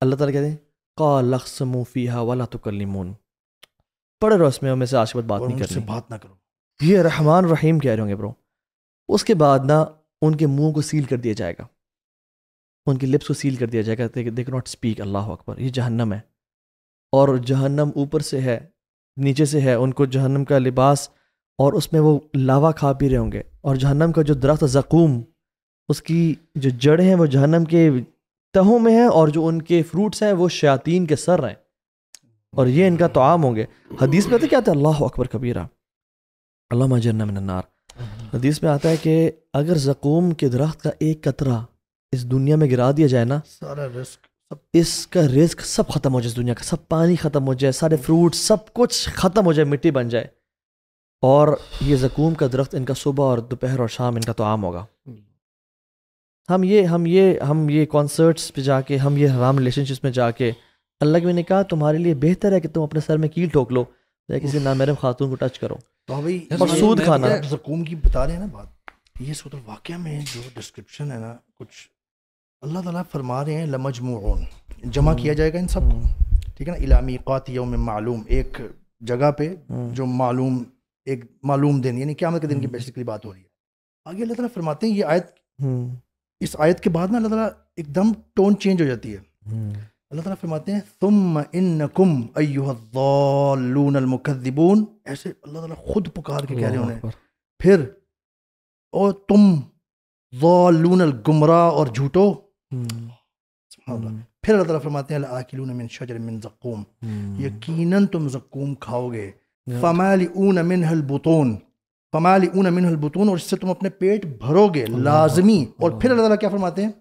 اللہ تعالیٰ کہتے ہیں قال اخصموا فيها ولا تكلمون، پڑھے رہو اس میں، ہمیں سے آج کے بعد بات نہیں کرنی، بات نہ کرو. یہ رحمان رحیم کہہ رہے ہوں گے برو. اس کے بعد نا ان کے منہ کو سیل کر دیا جائے گا، ان کی لپس کو سیل کر دیا جائے گا، دے کین ناٹ اسپیک. اللہ اکبر. یہ جہنم ہے، اور جہنم اوپر سے ہے نیچے سے ہے، ان کو جہنم کا لباس، اور اس میں وہ لاوا کھا پی رہے ہوں گے. اور جہنم کا جو درخت زقوم، اس کی جو جڑیں ہیں وہ جہنم کے تہوں میں ہیں، اور جو ان کے فروٹس ہیں وہ شیاطین کے سر ہیں، اور یہ ان کا طعام ہوں گے. حدیث میں آتا ہے کیا آتا ہے؟ اللہ اکبر کبیرہ، اللہم اجرنا من النار. حدیث میں آتا ہے کہ اگر زقوم کے درخت کا ایک قطرہ اس دنیا میں گرا دیا جائے نا، سارا رزق اس کا رزق سب ختم ہو جائے، اس دنیا کا سب پانی ختم ہو جائے، سارے فروٹ سب کچھ ختم ہو جائے، مٹی بن جائے. اور یہ زقوم کا درخت ان کا صبح اور دوپہر اور شام ان کا طعام ہوگا. ہم یہ کانسرٹس پہ جا کے، ہم یہ حرام ریلیشن شپس میں جا کے، اللہ کے نے کہا تمہارے لیے بہتر ہے کہ تم اپنے سر میں کیل ٹھوک لو یا کسی نامحرم خاتون کو ٹچ کرو اور سود کھانا. زقوم کی بتا رہے ہیں نا بات، یہ سورۃ الواقعہ میں جو ڈسکرپشن ہے نا، کچھ اللہ تعالیٰ فرما رہے ہیں لمجموعون، جمع کیا جائے گا ان سب کو، ٹھیک ہے نا، الی میقات یوم معلوم، ایک جگہ پہ جو معلوم، ایک معلوم دن، یعنی قیامت کے دن کی بیسیکلی بات ہو رہی ہے. آگے اللہ تعالیٰ فرماتے ہیں، یہ آیت، اس آیت کے بعد نا اللہ تعالیٰ ایک دم ٹون چینج ہو جاتی ہے. اللہ تعالیٰ فرماتے ہیں ثم انکم ایھا الضالون المکذبون، ایسے اللہ تعالیٰ خود پکار کے کہہ رہے ہیں پھر، اور تم ضالون الگمراہ اور جھوٹو. سبحان اللہ. پھر اللہ تعالیٰ فرماتے ہیں لآکلون من شجر من زقوم، یقیناً تم زقوم کھاؤ گے، فمالئون منہ البطون، فمالئون منہ البطون، اور اس سے تم اپنے پیٹ بھرو گے لازمی. اور پھر اللہ تعالیٰ کیا فرماتے ہیں،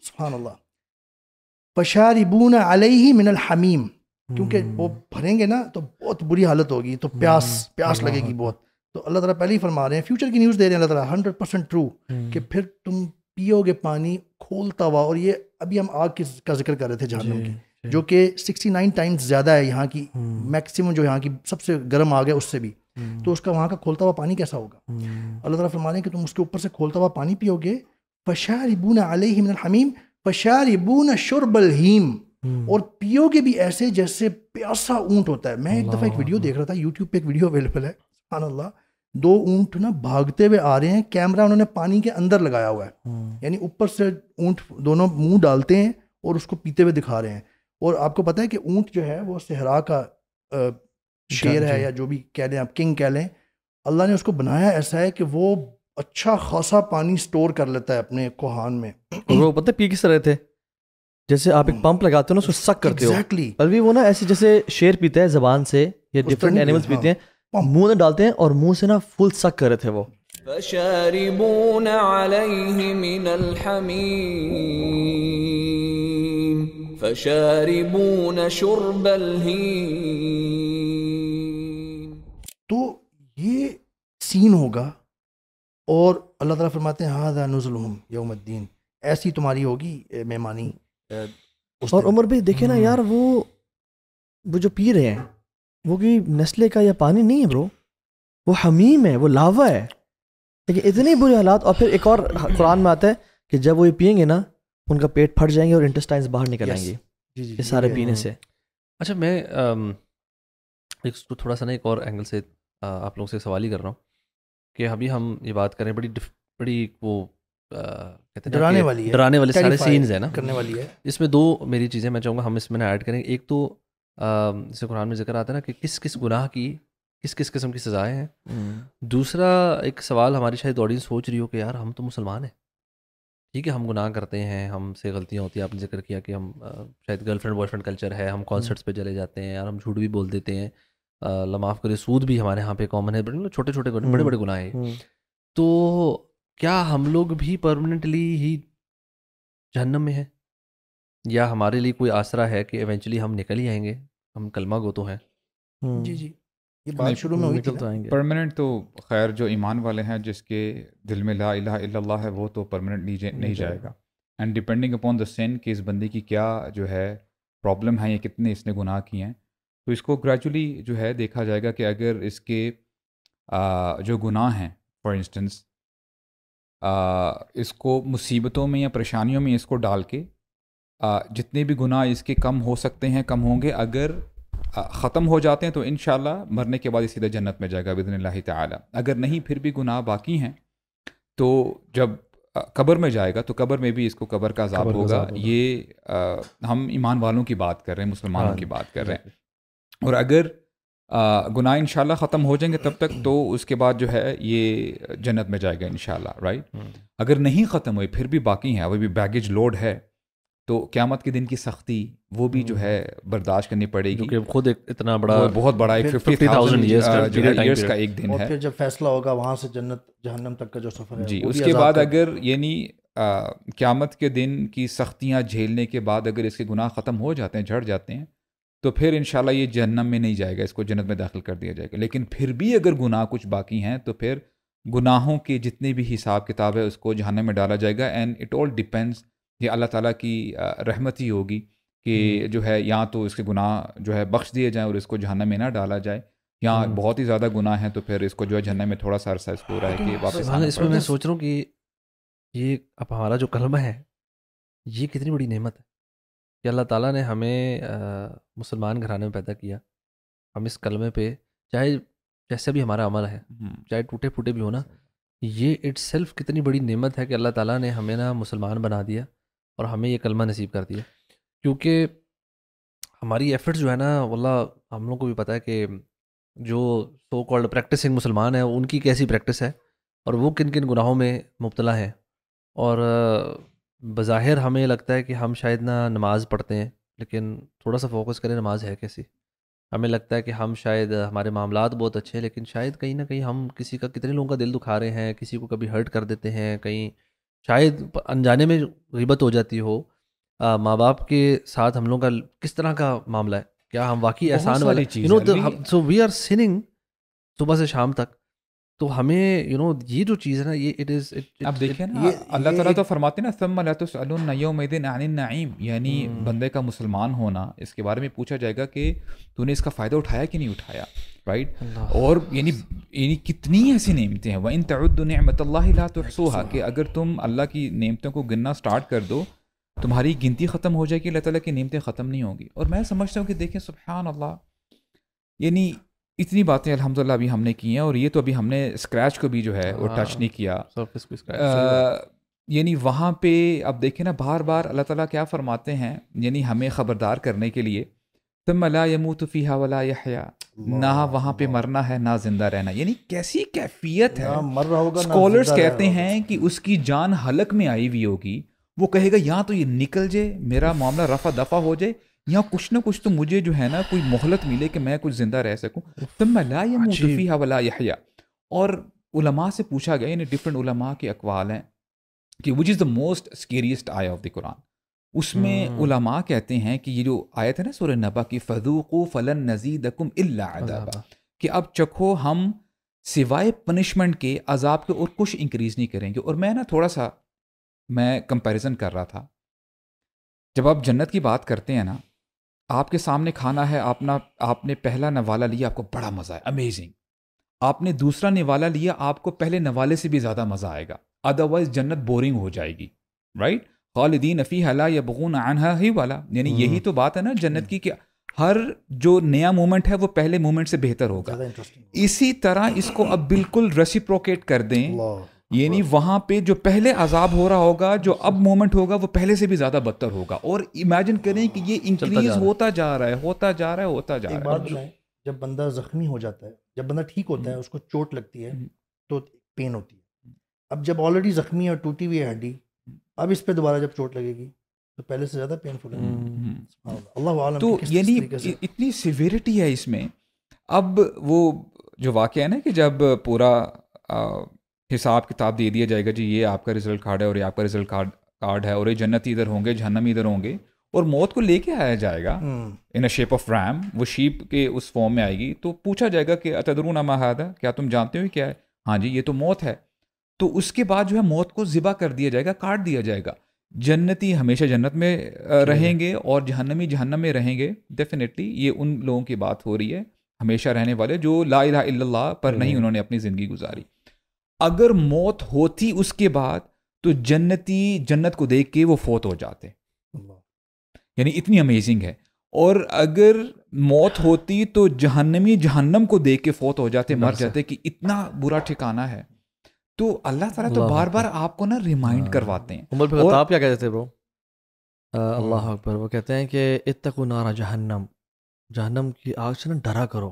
سبحان اللہ، فشاربون علیہ من الحمیم، کیونکہ وہ بھریں گے نا تو بہت بری حالت ہوگی، تو پیاس لگے گی بہت. تو اللہ تعالیٰ پہلے ہی فرما رہے ہیں، فیوچر کی نیوز دے رہے ہیں اللہ تعالیٰ 100% ٹرو، کہ پھر تم پیو گے پانی کھولتا ہوا. اور یہ ابھی ہم آگ کا ذکر کر رہے تھے جہنم کی، جو کہ 69 ٹائمز زیادہ ہے یہاں کی میکسیمم، جو یہاں کی سب سے گرم آگ ہے اس سے بھی. تو اس کا وہاں کا کھولتا ہوا پانی کیسا ہوگا؟ اللہ تعالیٰ فرما رہے ہیں کہ تم اس کے اوپر سے کھولتا ہوا پانی پیو گے. فشاربون علیہ من الحمیم فشاربون شرب الہیم، اور پیو گے بھی ایسے جیسے پیاسا اونٹ ہوتا ہے. میں ایک دفعہ ایک ویڈیو دیکھ رہا تھا، یوٹیوب پہ ایک ویڈیو اویلیبل ہے، سبحان اللہ. 2 اونٹ نا بھاگتے ہوئے آ رہے ہیں, کیمرہ انہوں نے پانی کے اندر لگایا ہوا ہے, یعنی اوپر سے اونٹ دونوں منہ ڈالتے ہیں اور اس کو پیتے ہوئے دکھا رہے ہیں. اور آپ کو پتہ ہے کہ اونٹ جو ہے وہ صحرا کا شیر ہے, یا جو بھی کہہ لیں آپ, کنگ کہہ لیں. اللہ نے اس کو بنایا ایسا ہے کہ وہ اچھا خاصا پانی سٹور کر لیتا ہے اپنے کوہان میں. وہ پتہ پی کس طرح تھے, جیسے آپ ایک پمپ لگاتے ہو نا, اس کو سک کرتے ہو. ایگزیکٹلی. اور وہ نا ایسے جیسے شیر پیتا ہے زبان سے, یا ڈفرینٹ اینیملز پیتے ہیں, منہ میں ڈالتے ہیں اور منہ سے نا فل سک کر رہے تھے وہ. فشاربون علیہ من الحمیم فشاربون شرب الہیم. تو یہ سین ہوگا, اور اللہ تعالیٰ فرماتے ہیں ھذا نزلہم یوم الدین, ایسی تمہاری ہوگی مہمانی. اور عمر بھائی دیکھیں نا یار, وہ جو پی رہے ہیں وہ کوئی نسلے کا یا پانی نہیں ہے برو, وہ حمیم ہے, وہ لاوا ہے. لیکن اتنے برے حالات. اور پھر ایک اور قرآن میں آتا ہے کہ جب وہ یہ پئیں گے نا, ان کا پیٹ پھٹ جائیں گے اور انٹسٹائنز باہر نکل آئیں گے یہ سارے پینے سے. اچھا, میں ایک تھوڑا سا نا ایک اور اینگل سے آپ لوگوں سے سوال ہی کر رہا ہوں کہ ابھی ہم یہ بات کریں بڑی وہ کہتے ہیں ڈرانے والے سارے سینز ہیں نا, کرنے والی ہے. اس میں 2 میری چیزیں میں چاہوں گا ہم اس میں ایڈ کریں. ایک تو جیسے قرآن میں ذکر آتا ہے نا کہ کس گناہ کی کس قسم کی سزائیں ہیں. دوسرا ایک سوال ہماری شاید آڈینس سوچ رہی ہو کہ یار ہم تو مسلمان ہیں, ٹھیک ہے ہم گناہ کرتے ہیں, ہم سے غلطیاں ہوتی ہیں. آپ نے ذکر کیا کہ ہم شاید girl friend boy friend culture ہے, ہم کانسرٹس پہ چلے جاتے ہیں, یار ہم جھوٹ بھی بول دیتے ہیں, اللہ معاف کرے سود بھی ہمارے یہاں پہ کامن ہے, چھوٹے چھوٹے بڑے بڑے گناہ ہیں. تو کیا ہم لوگ بھی پرماننٹلی ہی جہنم میں ہیں, یا ہمارے لیے کوئی آسرا ہے کہ ایونچولی ہم نکل ہی آئیں گے, ہم کلمہ گو تو ہیں. جی یہ بات شروع میں ہوئی تھی نا. پرماننٹ تو خیر جو ایمان والے ہیں جس کے دل میں لا الہ الا اللہ ہے وہ تو پرماننٹ نہیں جائے گا. اینڈ ڈپینڈنگ اپون دا سین کہ اس بندے کی کیا جو ہے پرابلم ہے یا کتنے اس نے گناہ کیے ہیں, تو اس کو گریجولی جو ہے دیکھا جائے گا کہ اگر اس کے جو گناہ ہیں فار انسٹنس اس کو مصیبتوں میں یا پریشانیوں میں اس کو ڈال کے جتنے بھی گناہ اس کے کم ہو سکتے ہیں کم ہوں گے. اگر ختم ہو جاتے ہیں تو انشاءاللہ مرنے کے بعد سیدھا جنت میں جائے گا باذن اللہ تعالی. اگر نہیں پھر بھی گناہ باقی ہیں تو جب قبر میں جائے گا تو قبر میں بھی اس کو قبر کا عذاب ہوگا. یہ ہم ایمان والوں کی بات کر رہے ہیں, مسلمانوں کی بات کر رہے ہیں. اور اگر گناہ انشاءاللہ ختم ہو جائیں گے تب تک تو اس کے بعد جو ہے یہ جنت میں جائے گا انشاءاللہ, رائٹ. اگر نہیں ختم ہوئے پھر بھی باقی ہیں, ابھی بھی بیگیج لوڈ ہے, تو قیامت کے دن کی سختی وہ بھی جو ہے برداشت کرنی پڑے گی, کیونکہ خود ایک اتنا بڑا بہت بڑا ایک 50,000 ایئرس کا ایک دن ہے. اور پھر جب فیصلہ ہوگا وہاں سے جنت جہنم تک کا جو سفر ہے, جی اس کے بعد اگر یعنی قیامت کے دن کی سختیاں جھیلنے کے بعد اگر اس کے گناہ ختم ہو جاتے ہیں, جھڑ جاتے ہیں, تو پھر انشاءاللہ یہ جہنم میں نہیں جائے گا, اس کو جنت میں داخل کر دیا جائے گا. لیکن پھر بھی اگر گناہ کچھ باقی ہیں تو پھر گناہوں کے جتنے بھی حساب کتاب ہے اس کو جہنم میں ڈالا جائے گا. اینڈ اٹ آل ڈپینڈس, یہ اللہ تعالیٰ کی رحمت ہی ہوگی کہ جو ہے یا تو اس کے گناہ جو ہے بخش دیے جائیں اور اس کو جہنم میں نہ ڈالا جائے, یا بہت ہی زیادہ گناہ ہیں تو پھر اس کو جو ہے جہنم میں تھوڑا سا عرصہ اس کو رہا ہے کہ واپس آنا. اس میں میں سوچ رہا ہوں کہ یہ اب ہمارا جو کلمہ ہے یہ کتنی بڑی نعمت ہے کہ اللہ تعالیٰ نے ہمیں مسلمان گھرانے میں پیدا کیا. ہم اس کلمے پہ چاہے جیسے بھی ہمارا عمل ہے, چاہے ٹوٹے پھوٹے بھی ہو نا, یہ اٹ سیلف کتنی بڑی نعمت ہے کہ اللہ تعالیٰ نے ہمیں نا مسلمان بنا دیا اور ہمیں یہ کلمہ نصیب کر دیا. کیونکہ ہماری ایفرٹس جو ہے نا, واللہ ہم لوگوں کو بھی پتہ ہے کہ جو سو کالڈ پریکٹسنگ مسلمان ہیں ان کی کیسی پریکٹس ہے اور وہ کن کن گناہوں میں مبتلا ہیں. اور بظاہر ہمیں لگتا ہے کہ ہم شاید نہ نماز پڑھتے ہیں, لیکن تھوڑا سا فوکس کریں نماز ہے کیسی. ہمیں لگتا ہے کہ ہم شاید ہمارے معاملات بہت اچھے ہیں, لیکن شاید کہیں نہ کہیں ہم کسی کا کتنے لوگوں کا دل دکھا رہے ہیں, کسی کو کبھی ہرٹ کر دیتے ہیں, کہیں شاید انجانے میں غیبت ہو جاتی ہو. ماں باپ کے ساتھ ہم لوگوں کا کس طرح کا معاملہ ہے, کیا ہم واقعی احسان والے, سو وی آر سننگ صبح سے شام تک. تو ہمیں یہ جو چیز ہے نا یہ اٹ از. اب دیکھیں نا اللہ تعالیٰ تو فرماتے ہیں نا ثم لا تسألون یومئذ عن النعیم, یعنی بندے کا مسلمان ہونا اس کے بارے میں پوچھا جائے گا کہ تو نے اس کا فائدہ اٹھایا کہ نہیں اٹھایا, رائٹ. اور یعنی کتنی ایسی نعمتیں ہیں, وَإِن تَعُدُّوا نِعْمَةَ اللَّهِ لَا تُحْصُوهَا, کہ اگر تم اللہ کی نعمتوں کو گننا سٹارٹ کر دو تمہاری گنتی ختم ہو جائے گی, اللہ تعالیٰ کی نعمتیں ختم نہیں ہوں گی. اور میں سمجھتا ہوں کہ دیکھیں سبحان اللہ, یعنی اتنی باتیں الحمدللہ ابھی ہم نے کی ہیں, اور یہ تو ابھی ہم نے اسکریچ کو بھی جو ہے وہ ٹچ نہیں کیا. سرفیس کو scratch. یعنی وہاں پہ اب دیکھیں نا, بار بار اللہ تعالیٰ کیا فرماتے ہیں, یعنی ہمیں خبردار کرنے کے لیے, ثم لا يموت فيها ولا يحيا, نہ وہاں پہ مرنا ہے نہ زندہ رہنا. یعنی کیسی کیفیت ہے. مر رہا ہوگا, اسکالرس کہتے ہیں کہ اس کی جان حلق میں آئی ہوئی ہوگی, وہ کہے گا یہاں تو یہ نکل جائے, میرا معاملہ رفع دفع ہو جائے, یہاں کچھ نہ کچھ تو مجھے جو ہے نا کوئی مہلت ملے کہ میں کچھ زندہ رہ سکوں. ثم لا يموت فيها ولا يحيا. اور علماء سے پوچھا گیا, یعنی ڈفرینٹ علماء کے اقوال ہیں کہ which is the most scariest آیا of the قرآن. اس میں علماء کہتے ہیں کہ یہ جو آیت ہے نا سورہ نبا کی, فذوقوا فلن نزیدکم الا عذابا, کہ اب چکھو ہم سوائے پنشمنٹ کے عذاب کے اور کچھ انکریز نہیں کریں گے. اور میں نا تھوڑا سا میں کمپیریزن کر رہا تھا, جب آپ جنت کی بات کرتے ہیں نا, آپ کے سامنے کھانا ہے, آپ نے پہلا نوالا لیا, آپ کو بڑا مزہ ہے, امیزنگ. آپ نے دوسرا نوالا لیا, آپ کو پہلے نوالے سے بھی زیادہ مزہ آئے گا, ادروائز جنت بورنگ ہو جائے گی, رائٹ. خالدین فیہا لا یبغون عنہا حولا. یعنی یہی تو بات ہے نا جنت کی, کہ ہر جو نیا مومنٹ ہے وہ پہلے مومنٹ سے بہتر ہوگا. اسی طرح اس کو اب بالکل ریسیپروکیٹ کر دیں, یعنی وہاں پہ جو پہلے عذاب ہو رہا ہوگا, جو اب مومنٹ ہوگا وہ پہلے سے بھی زیادہ بدتر ہوگا. اور امیجن کریں کہ یہ انکریز ہوتا جا رہا ہے, ہوتا جا رہا ہے, ہوتا جا رہا ہے. ایک بات بتائیں, جب بندہ زخمی ہو جاتا ہے, جب بندہ ٹھیک ہوتا ہے, اس کو چوٹ لگتی ہے تو پین ہوتی ہے. اب جب آلریڈی زخمی اور ٹوٹی ہوئی ہے ہڈی, اب اس پہ دوبارہ جب چوٹ لگے گی تو پہلے سے زیادہ پینفل ہے. اللہ عالم. تو یعنی اتنی سیویرٹی ہے اس میں. اب وہ جو واقعہ ہے نا کہ جب پورا حساب کتاب دے دیا جائے گا, جی یہ آپ کا رزلٹ کارڈ ہے اور یہ آپ کا رزلٹ کارڈ ہے, اور یہ جنتی ادھر ہوں گے, جہنم ادھر ہوں گے, اور موت کو لے کے آیا جائے گا ان اے شیپ آف ریم. وہ شیپ کے اس فارم میں آئے گی, تو پوچھا جائے گا کہ اتدرون ما ھذا, کیا تم جانتے ہو کیا ہے؟ ہاں جی یہ تو موت ہے. تو اس کے بعد جو ہے موت کو ذبح کر دیا جائے گا, کاٹ دیا جائے گا. جنتی ہمیشہ جنت میں رہیں گے اور جہنمی جہنم میں رہیں گے. ڈیفینیٹلی یہ ان لوگوں کی بات ہو رہی ہے, ہمیشہ رہنے والے جو لا الہ الا اللہ پر نہیں انہوں نے اپنی زندگی گزاری. اگر موت ہوتی اس کے بعد تو جنتی جنت کو دیکھ کے وہ فوت ہو جاتے, یعنی اتنی امیزنگ ہے. اور اگر موت ہوتی تو جہنمی جہنم کو دیکھ کے فوت ہو جاتے, مر جاتے, کہ اتنا برا ٹھکانہ ہے. تو اللہ تعالیٰ تو بار بار آپ کو نا ریمائنڈ کرواتے ہیں. عمر بن خطاب کیا کہتے تھے برو؟ اللہ اکبر. وہ کہتے ہیں کہ اتقوا نار جہنم, جہنم کی آگ سے نا ڈرا کرو.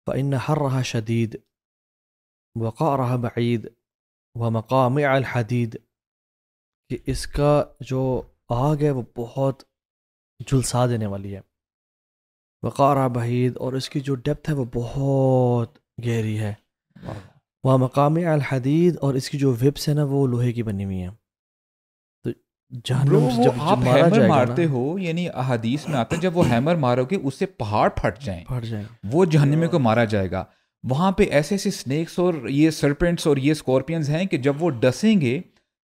فإن حرها شدید وقعرها بعید ومقامع الحدید, کہ اس کا جو آگ ہے وہ بہت جھلسا دینے والی ہے. وقعرها بعید, اور اس کی جو ڈیپتھ ہے وہ بہت گہری ہے. وہاں مقامع الحدید, اور اس کی جو وپس ہے نا وہ لوہے کی بنی ہوئی ہیں. تو جہنم سے جب آپ ہیمر مارتے ہو, یعنی احادیث میں آتا ہے جب وہ ہیمر مارو گے اس سے پہاڑ پھٹ جائیں, وہ جہنم کو مارا جائے گا. وہاں پہ ایسے ایسے سنیکس اور یہ سرپنٹس اور یہ اسکورپینز ہیں کہ جب وہ ڈسیں گے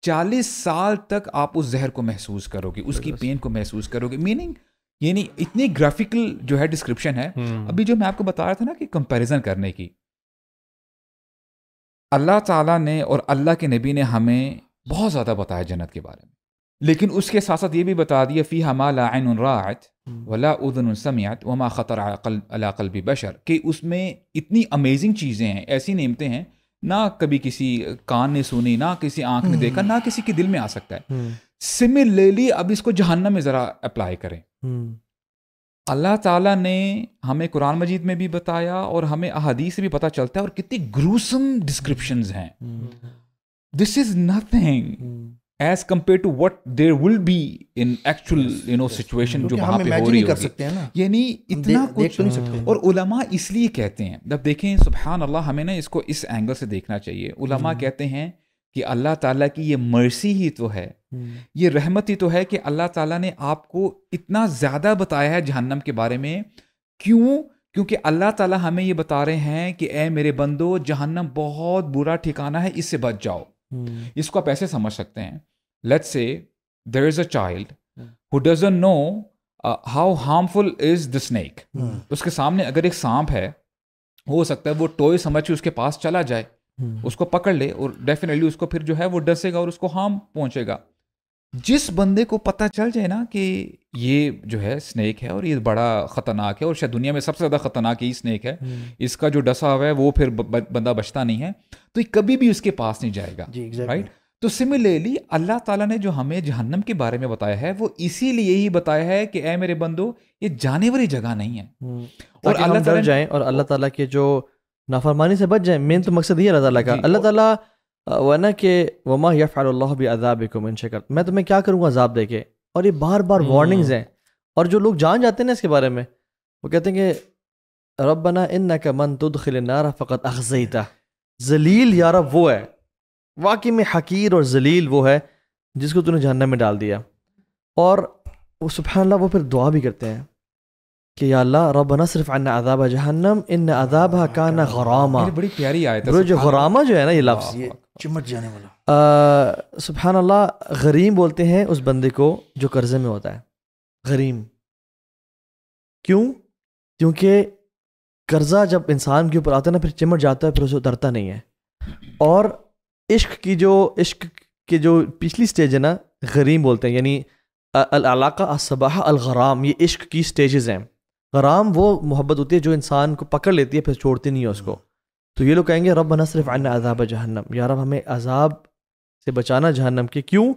40 سال تک آپ اس زہر کو محسوس کرو گے, اس کی پین کو محسوس کرو گے. میننگ یعنی اتنی گرافیکل جو ہے ڈسکرپشن ہے. ابھی جو میں آپ کو بتا رہا تھا نا کہ کمپیریزن کرنے کی, اللہ تعالیٰ نے اور اللہ کے نبی نے ہمیں بہت زیادہ بتایا جنت کے بارے میں, لیکن اس کے ساتھ ساتھ یہ بھی بتا دیا فیہا ما لا عین رأت ولا اذن سمعت وما خطر علی قلب بشر, کہ اس میں اتنی امیزنگ چیزیں ہیں, ایسی نعمتیں ہیں نہ کبھی کسی کان نے سنی, نہ کسی آنکھ نے دیکھا, نہ کسی کے دل میں آ سکتا ہے. سملرلی اب اس کو جہنم میں ذرا اپلائی کریں. اللہ تعالیٰ نے ہمیں قرآن مجید میں بھی بتایا اور ہمیں احادیث سے بھی پتہ چلتا ہے, اور کتنی گروسم ڈسکرپشنز ہیں. This is nothing as compare to what there will be in actual situation جو وہاں پہ ہو رہی ہوگی. یعنی اتنا کچھ. اور علماء اس لیے کہتے ہیں, جب دیکھیں سبحان اللہ, ہمیں نا اس کو اس اینگل سے دیکھنا چاہیے. علماء کہتے ہیں کہ اللہ تعالیٰ کی یہ مرسی ہی تو ہے, یہ رحمت ہی تو ہے کہ اللہ تعالیٰ نے آپ کو اتنا زیادہ بتایا ہے جہنم کے بارے میں. کیوں؟ کیونکہ اللہ تعالیٰ ہمیں یہ بتا رہے ہیں کہ اے میرے بندو, جہنم بہت برا ٹھکانہ ہے, اس سے بچ جاؤ. اس کو آپ ایسے سمجھ سکتے ہیں, let's say there is a child who doesn't know how harmful is the snake. اس کے سامنے اگر ایک سانپ ہے, ہو سکتا ہے وہ ٹوئے سمجھ کے اس کے پاس چلا جائے, اس کو پکڑ لے, اور ڈیفینیٹلی اس کو پھر جو ہے وہ ڈسے گا اور اس کو ہارم پہنچے گا. جس بندے کو پتہ چل جائے نا کہ یہ جو ہے اسنیک ہے اور یہ بڑا خطرناک ہے اور شاید دنیا میں سب سے زیادہ خطرناک یہ اسنیک ہے, اس کا جو ڈسا ہوا ہے وہ پھر بندہ بچتا نہیں ہے, تو یہ کبھی بھی اس کے پاس نہیں جائے گا. رائٹ. تو سملرلی اللہ تعالیٰ نے جو ہمیں جہنم کے بارے میں بتایا ہے وہ اسی لیے ہی بتایا ہے کہ اے میرے بندو یہ جانے والی جگہ نہیں ہے, اور اللہ ڈر جائیں اور اللہ تعالیٰ کے جو نافرمانی سے بچ جائیں. مین تو مقصد یہ ہے اللہ تعالیٰ کا. اللہ تعالیٰ ورنہ کہ وما یفعل اللہ بعذابکم ان شکرتم, میں تمہیں کیا کروں گا عذاب دے کے. اور یہ بار بار وارننگز ہیں, اور جو لوگ جان جاتے ہیں نا اس کے بارے میں, وہ کہتے ہیں کہ ربنا انک من تدخل النار فقد اخزیتہ. ذلیل یا رب وہ ہے, واقعی میں حقیر اور ذلیل وہ ہے جس کو تو نے جہنم میں ڈال دیا. اور وہ سبحان اللہ وہ پھر دعا بھی کرتے ہیں کہ یا اللہ ربنا صرف عنا عذاب جہنم ان عذابها کان غراما. بڑی پیاری آیت ہے جو غرامہ جو ہے نا یہ لفظ, یہ چمٹ جانے والا. سبحان اللہ, غریم بولتے ہیں اس بندے کو جو قرضے میں ہوتا ہے. غریم کیوں؟ کیونکہ قرضہ جب انسان کے اوپر آتا ہے نا پھر چمٹ جاتا ہے, پھر اسے اترتا نہیں ہے. اور عشق کی جو پچھلی سٹیج ہے نا غریم بولتے ہیں, یعنی العلاقہ الصباح الغرام, یہ عشق کی سٹیجز ہیں. غرام وہ محبت ہوتی ہے جو انسان کو پکڑ لیتی ہے پھر چھوڑتی نہیں ہے اس کو. تو یہ لوگ کہیں گے ربنا صرف عنا عذاب جہنم, یا رب ہمیں عذاب سے بچانا جہنم کے. کیوں؟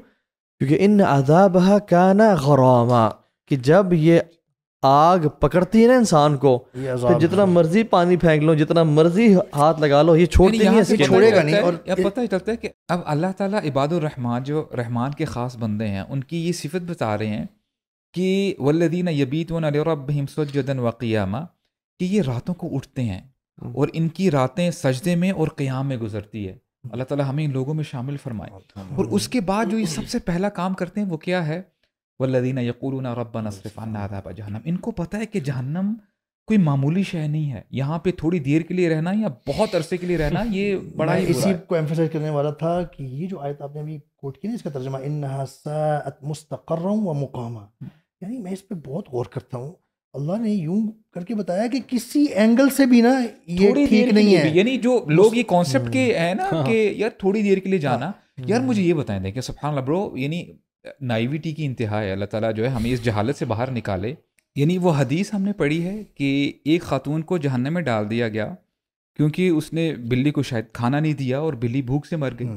کیونکہ ان عذابها کان غراما, کہ جب یہ آگ پکڑتی ہے نا انسان کو پھر جتنا مرضی پانی پھینک لو, جتنا مرضی ہاتھ لگا لو, یہ چھوڑتی نہیں ہے, چھوڑے گا نہیں. اور پتہ ہی چلتا ہے کہ اب اللہ تعالیٰ عباد الرحمان جو رحمان کے خاص بندے ہیں ان کی یہ صفت بتا رہے ہیں کہ والذین یبیتون لربہم سجدا وقیاما, کہ یہ راتوں کو اٹھتے ہیں اور ان کی راتیں سجدے میں اور قیام میں گزرتی ہے. اللہ تعالیٰ ہمیں ان لوگوں میں شامل فرمائے. اور اس کے بعد جو یہ سب سے پہلا کام کرتے ہیں وہ کیا ہے؟ والذین یقولون ربنا اصرف عنا عذاب جہنم. ان کو پتہ ہے کہ جہنم کوئی معمولی شے نہیں ہے, یہاں پہ تھوڑی دیر کے لیے رہنا یا بہت عرصے کے لیے رہنا یہ بڑا ہی اسی کو ایمفسائز کرنے والا تھا کہ یہ جو آیت آپ نے ابھی کوٹ کی نا, اس کا ترجمہ انہا ساءت مستقرا و مقاما, یعنی میں اس پہ بہت غور کرتا ہوں. اللہ نے یوں کر کے بتایا کہ کسی اینگل سے بھی نا یہ ٹھیک نہیں ہے. یعنی جو لوگ یہ کانسیپٹ کے ہے نا کہ یار تھوڑی دیر کے لیے جانا, یار مجھے یہ بتائیں دیکھیں سبحان اللہ برو, یعنی نائیویٹی کی انتہا ہے. اللہ تعالیٰ جو ہے ہمیں اس جہالت سے باہر نکالے. یعنی وہ حدیث ہم نے پڑھی ہے کہ ایک خاتون کو جہنم میں ڈال دیا گیا کیونکہ اس نے بلی کو شاید کھانا نہیں دیا اور بلی بھوک سے مر گئی.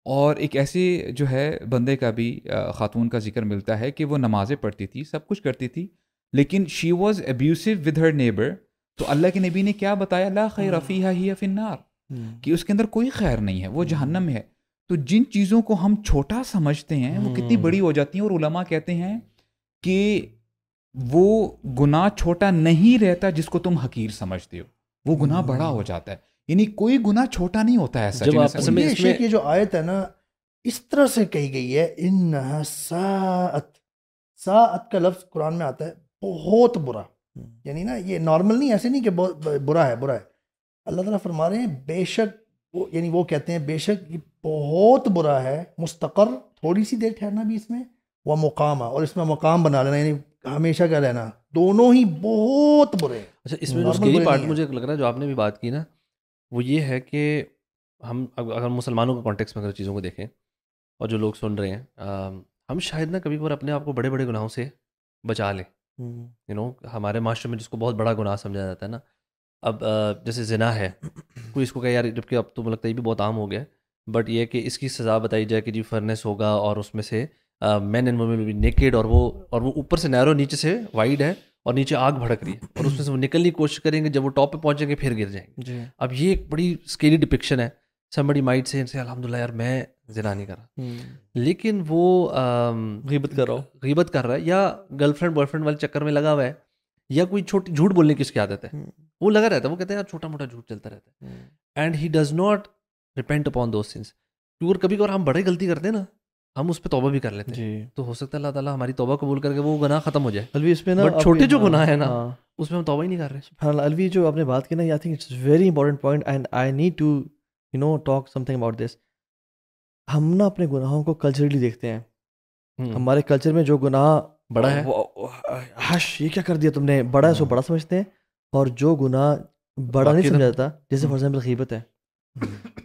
اور ایک ایسے جو ہے بندے کا بھی خاتون کا ذکر ملتا ہے کہ وہ نمازیں پڑھتی تھی, سب کچھ کرتی تھی, لیکن she was ابیوسو with her neighbour. تو اللہ کے نبی نے کیا بتایا؟ لا خیر فیہا ہی فی النار, کہ اس کے اندر کوئی خیر نہیں ہے, وہ جہنم ہے. تو جن چیزوں کو ہم چھوٹا سمجھتے ہیں وہ کتنی بڑی ہو جاتی ہیں. اور علماء کہتے ہیں کہ وہ گناہ چھوٹا نہیں رہتا جس کو تم حقیر سمجھتے ہو, وہ گناہ بڑا ہو جاتا ہے. یعنی کوئی گناہ چھوٹا نہیں ہوتا ہے ایسا. یہ جو آیت ہے نا اس طرح سے کہی گئی ہے, انہا ساءت, ساءت کا لفظ قرآن میں آتا ہے بہت برا, یعنی نا یہ نارمل نہیں, ایسے نہیں کہ برا ہے برا ہے. اللہ تعالیٰ فرما رہے ہیں بے شک وہ, یعنی وہ کہتے ہیں بے شک یہ بہت برا ہے. مستقر تھوڑی سی دیر ٹھہرنا بھی اس میں, وہ مقام, اور اس میں مقام بنا لینا یعنی ہمیشہ کا رہنا, دونوں ہی بہت برے. اچھا اس میں جو اسکیری پارٹ مجھے لگ رہا ہے جو آپ نے بھی بات کی نا وہ یہ ہے کہ ہم اگر مسلمانوں کے کانٹیکس میں اگر چیزوں کو دیکھیں اور جو لوگ سن رہے ہیں, ہم شاید نا کبھی کبھار اپنے آپ کو بڑے بڑے گناہوں سے بچا لیں. ہمارے معاشرے میں جس کو بہت بڑا گناہ سمجھا جاتا ہے نا, اب جیسے زنا ہے, کوئی اس کو کہے یار, جبکہ اب تو لگتا ہے یہ بھی بہت عام ہو گیا ہے, بٹ یہ کہ اس کی سزا بتائی جائے کہ جی فرنس ہوگا اور اس میں سے مین اینڈ وومن بھی نیکیڈ, اور وہ اوپر سے نیرو نیچے سے وائڈ ہے اور نیچے آگ بھڑک رہی ہے, اور اس میں سے وہ نکلنے کی کوشش کریں گے, جب وہ ٹاپ پہ پہنچیں گے پھر گر جائیں گے. اب یہ ایک بڑی اسکیری ڈپکشن ہے. somebody might say الحمدللہ یار میں زنا نہیں کر رہا, لیکن وہ غیبت کر رہا ہے یا گرل فرینڈ بوائے فرینڈ والے چکر میں لگا ہوا ہے, یا کوئی چھوٹی جھوٹ بولنے کی اس کی عادت ہے, وہ لگا رہتا ہے, وہ کہتے ہیں یار چھوٹا موٹا جھوٹ چلتا رہتا ہے, and he does not repent upon those things. کیونکہ کبھی کبھار ہم بڑے غلطی کرتے ہیں نا, ہم اس پہ توبہ بھی کر لیتے ہیں, تو ہو سکتا ہے اللہ تعالیٰ ہماری توبہ قبول کر کے وہ گناہ ختم ہو جائے. اس میں نا بٹ چھوٹے جو گناہ ہے نا اس میں ہم توبہ ہی نہیں کر رہے. سبحان اللہ. الوی جو آپ نے بات کی نا, I think it's very important point and I need to talk something about this. ہم نا اپنے گناہوں کو کلچرلی دیکھتے ہیں. ہمارے کلچر میں جو گناہ بڑا ہے, یہ کیا کر دیا تم نے, بڑا ہے سو بڑا سمجھتے ہیں, اور جو گناہ بڑا نہیں سمجھا جاتا, جیسے فار ایگزامپل غیبت ہے,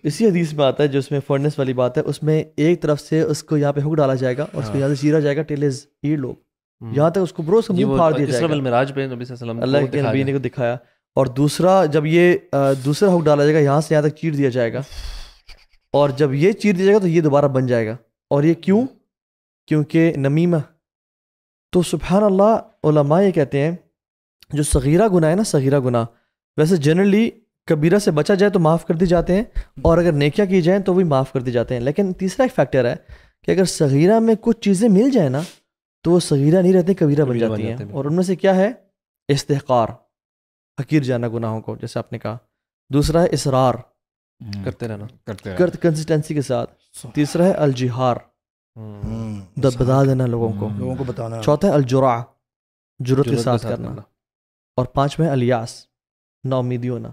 اسی حدیث میں آتا ہے جو اس میں فرنس والی بات ہے, اس میں ایک طرف سے اس کو یہاں پہ ہک ڈالا جائے گا اور اس کو یہاں سے چیرا جائے گا ٹل ہز ایئر لوب, یہاں تک اس کو بروز منہ پھاڑ دیا جائے گا. معراج پہ نبی صلی اللہ علیہ وسلم اللہ کے نبی نے کو دکھایا. اور دوسرا جب یہ دوسرا ہک ڈالا جائے گا یہاں سے یہاں تک چیر دیا جائے گا, اور جب یہ چیر دیا جائے گا تو یہ دوبارہ بن جائے گا. اور یہ کیوں؟ کیونکہ نمیمہ. تو سبحان اللہ علماء یہ کہتے ہیں جو صغیرہ گناہ ہے نا, صغیرہ گناہ ویسے جنرلی کبیرہ سے بچا جائے تو معاف کر دی جاتے ہیں, اور اگر نیکیاں کی جائیں تو بھی معاف کر دی جاتے ہیں. لیکن تیسرا ایک فیکٹر ہے کہ اگر صغیرہ میں کچھ چیزیں مل جائیں نا تو وہ صغیرہ نہیں رہتے, کبیرہ بن جاتی ہیں. اور ان میں سے کیا ہے؟ استحقار, حقیر جانا گناہوں کو, جیسے آپ نے کہا. دوسرا ہے اصرار, کرتے رہنا, کنسسٹنسی کے ساتھ. تیسرا ہے الجہار, بتا دینا لوگوں کو بتانا. چوتھا ہے الجرع, جرت کے ساتھ کرنا. اور پانچواں ہے الیاس, نا امیدی ہونا.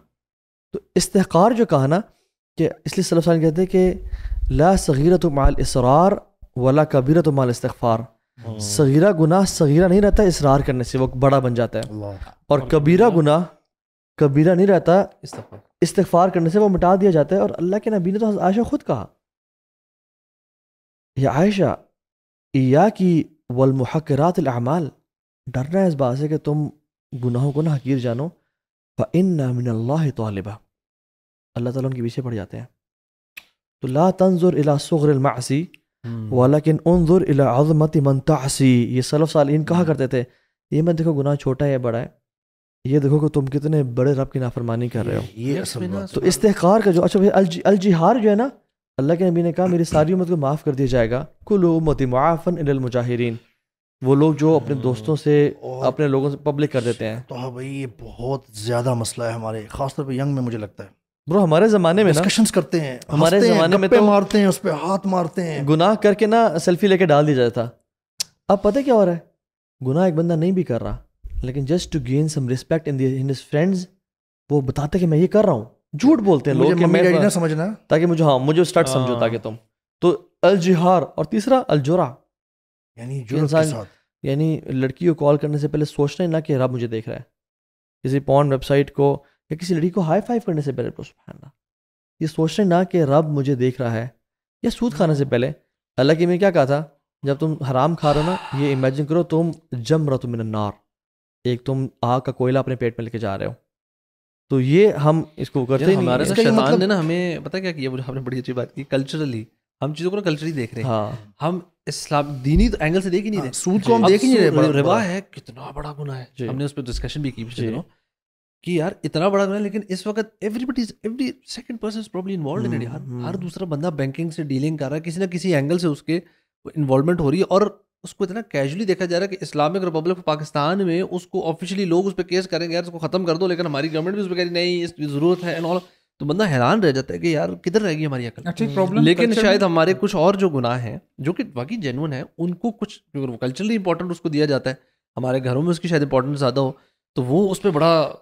تو استحقار جو کہا نا, کہ اس لیے صلی اللہ علیہ وسلم کہتے ہیں کہ لا صغیرۃ مع الاصرار ولا کبیرۃ مع الاستغفار. صغیرہ گناہ صغیرہ نہیں رہتا اصرار کرنے سے, وہ بڑا بن جاتا ہے. اور کبیرہ گناہ کبیرہ نہیں رہتا استغفار کرنے سے, وہ مٹا دیا جاتا ہے. اور اللہ کے نبی نے تو حضرت عائشہ خود کہا, یا عائشہ ایاکی والمحقرات الاعمال, ڈرنا ہے اس بات سے کہ تم گناہوں کو نہ حقیر جانو. فإن من اللہ طالبہ, اللہ تعالیٰ ان کے پیچھے پڑ جاتے ہیں. تو لا تنظر الى صغر المعصی ولیکن انظر الى عظمت من تعصی. یہ سلف صالحین کہا کرتے تھے, یہ مت دیکھو گناہ چھوٹا ہے یا بڑا ہے, یہ دیکھو کہ تم کتنے بڑے رب کی نافرمانی کر رہے ہو. یہ اصل بات. تو استحقار کا جو, اچھا الجہار جو ہے نا, اللہ کے نبی نے کہا میری ساری امت کو معاف کر دیا جائے گا. کل امتی معافا الا المجاہرین, وہ لوگ جو اپنے دوستوں سے اپنے لوگوں سے پبلک کر دیتے ہیں. تو ہاں بھائی یہ بہت زیادہ مسئلہ ہے ہمارے, خاص طور پہ ینگ میں. مجھے لگتا ہے برو ہمارے زمانے میں نا ڈسکشنز کرتے ہیں, ہمارے زمانے میں تو تو مارتے ہیں, اس پہ ہاتھ مارتے ہیں, گناہ کر کے نا سیلفی لے کے ڈال دیا جاتا تھا. اب پتہ کیا ہو رہا ہے, گناہ ایک بندہ نہیں بھی کر رہا, لیکن just to gain some respect in his friends, وہ بتاتے کہ میں یہ کر رہا ہوں. جھوٹ بولتے ہیں لوگ کہ میں نہ سمجھنا, تاکہ مجھے, ہاں مجھے اسٹارٹ سمجھو تاکہ تم. تو الجہار. اور تیسرا الجرع, یعنی جرأت کے ساتھ, یعنی لڑکی کو کال کرنے سے پہلے سوچنا ہی نہ کہ رب مجھے دیکھ رہا ہے. کسی پورن ویب سائٹ کو یا کسی لڑکی کو ہائی فائیو کرنے سے پہلے سبحان اللہ, یہ سوچنا ہی نہ کہ رب مجھے دیکھ رہا ہے. یا سود کھانے سے پہلے اللہ کی میں کیا کہا تھا, جب تم حرام کھا رہے ہو نا, یہ امیجن کرو تم جمرۃ من النار, ایک تم آگ کا کوئلہ اپنے پیٹ میں لے کے جا رہے ہو. تو یہ ہم اس کو کرتے ہی ہمارے نہیں. شیطان نے نا ہمیں پتہ کیا کیا, ہم نے بڑی اچھی بات کی, کلچرلی ہم چیزوں کو نا کلچرلی دیکھ رہے ہیں. ہاں ہم اسلام دینی اینگل سے دیکھ ہی نہیں رہے. سود کو ہم دیکھ ہی نہیں رہے. ربا ہے کتنا بڑا گناہ ہے, ہم نے اس پہ ڈسکشن بھی کی پچھلے دنوں کہ یار اتنا بڑا گناہ ہے, لیکن اس وقت every second person is probably involved in it. ہر دوسرا بندہ بینکنگ سے ڈیلنگ کر رہا ہے, کسی نہ کسی اینگل سے اس کے انوالومنٹ ہو رہی ہے, اور اس کو اتنا کیجولی دیکھا جا رہا ہے کہ اسلامک ریپبلک آف پاکستان میں اس کو آفیشلی لوگ اس پہ کیس کریں گے, یار اس کو ختم کر دو, لیکن ہماری گورنمنٹ بھی اس پہ کہہ رہی نہیں اس کی ضرورت ہے. تو بندہ حیران رہ جاتا ہے کہ یار کدھر رہ گئی ہماری عقل. لیکن شاید ہمارے کچھ اور جو گناہ ہیں جو کہ واقعی جینون ہیں, ان کو کچھ کلچرلی امپورٹنٹ اس کو دیا جاتا ہے, ہمارے گھروں میں اس کی شاید امپورٹنس زیادہ ہو, تو وہ اس پہ بڑا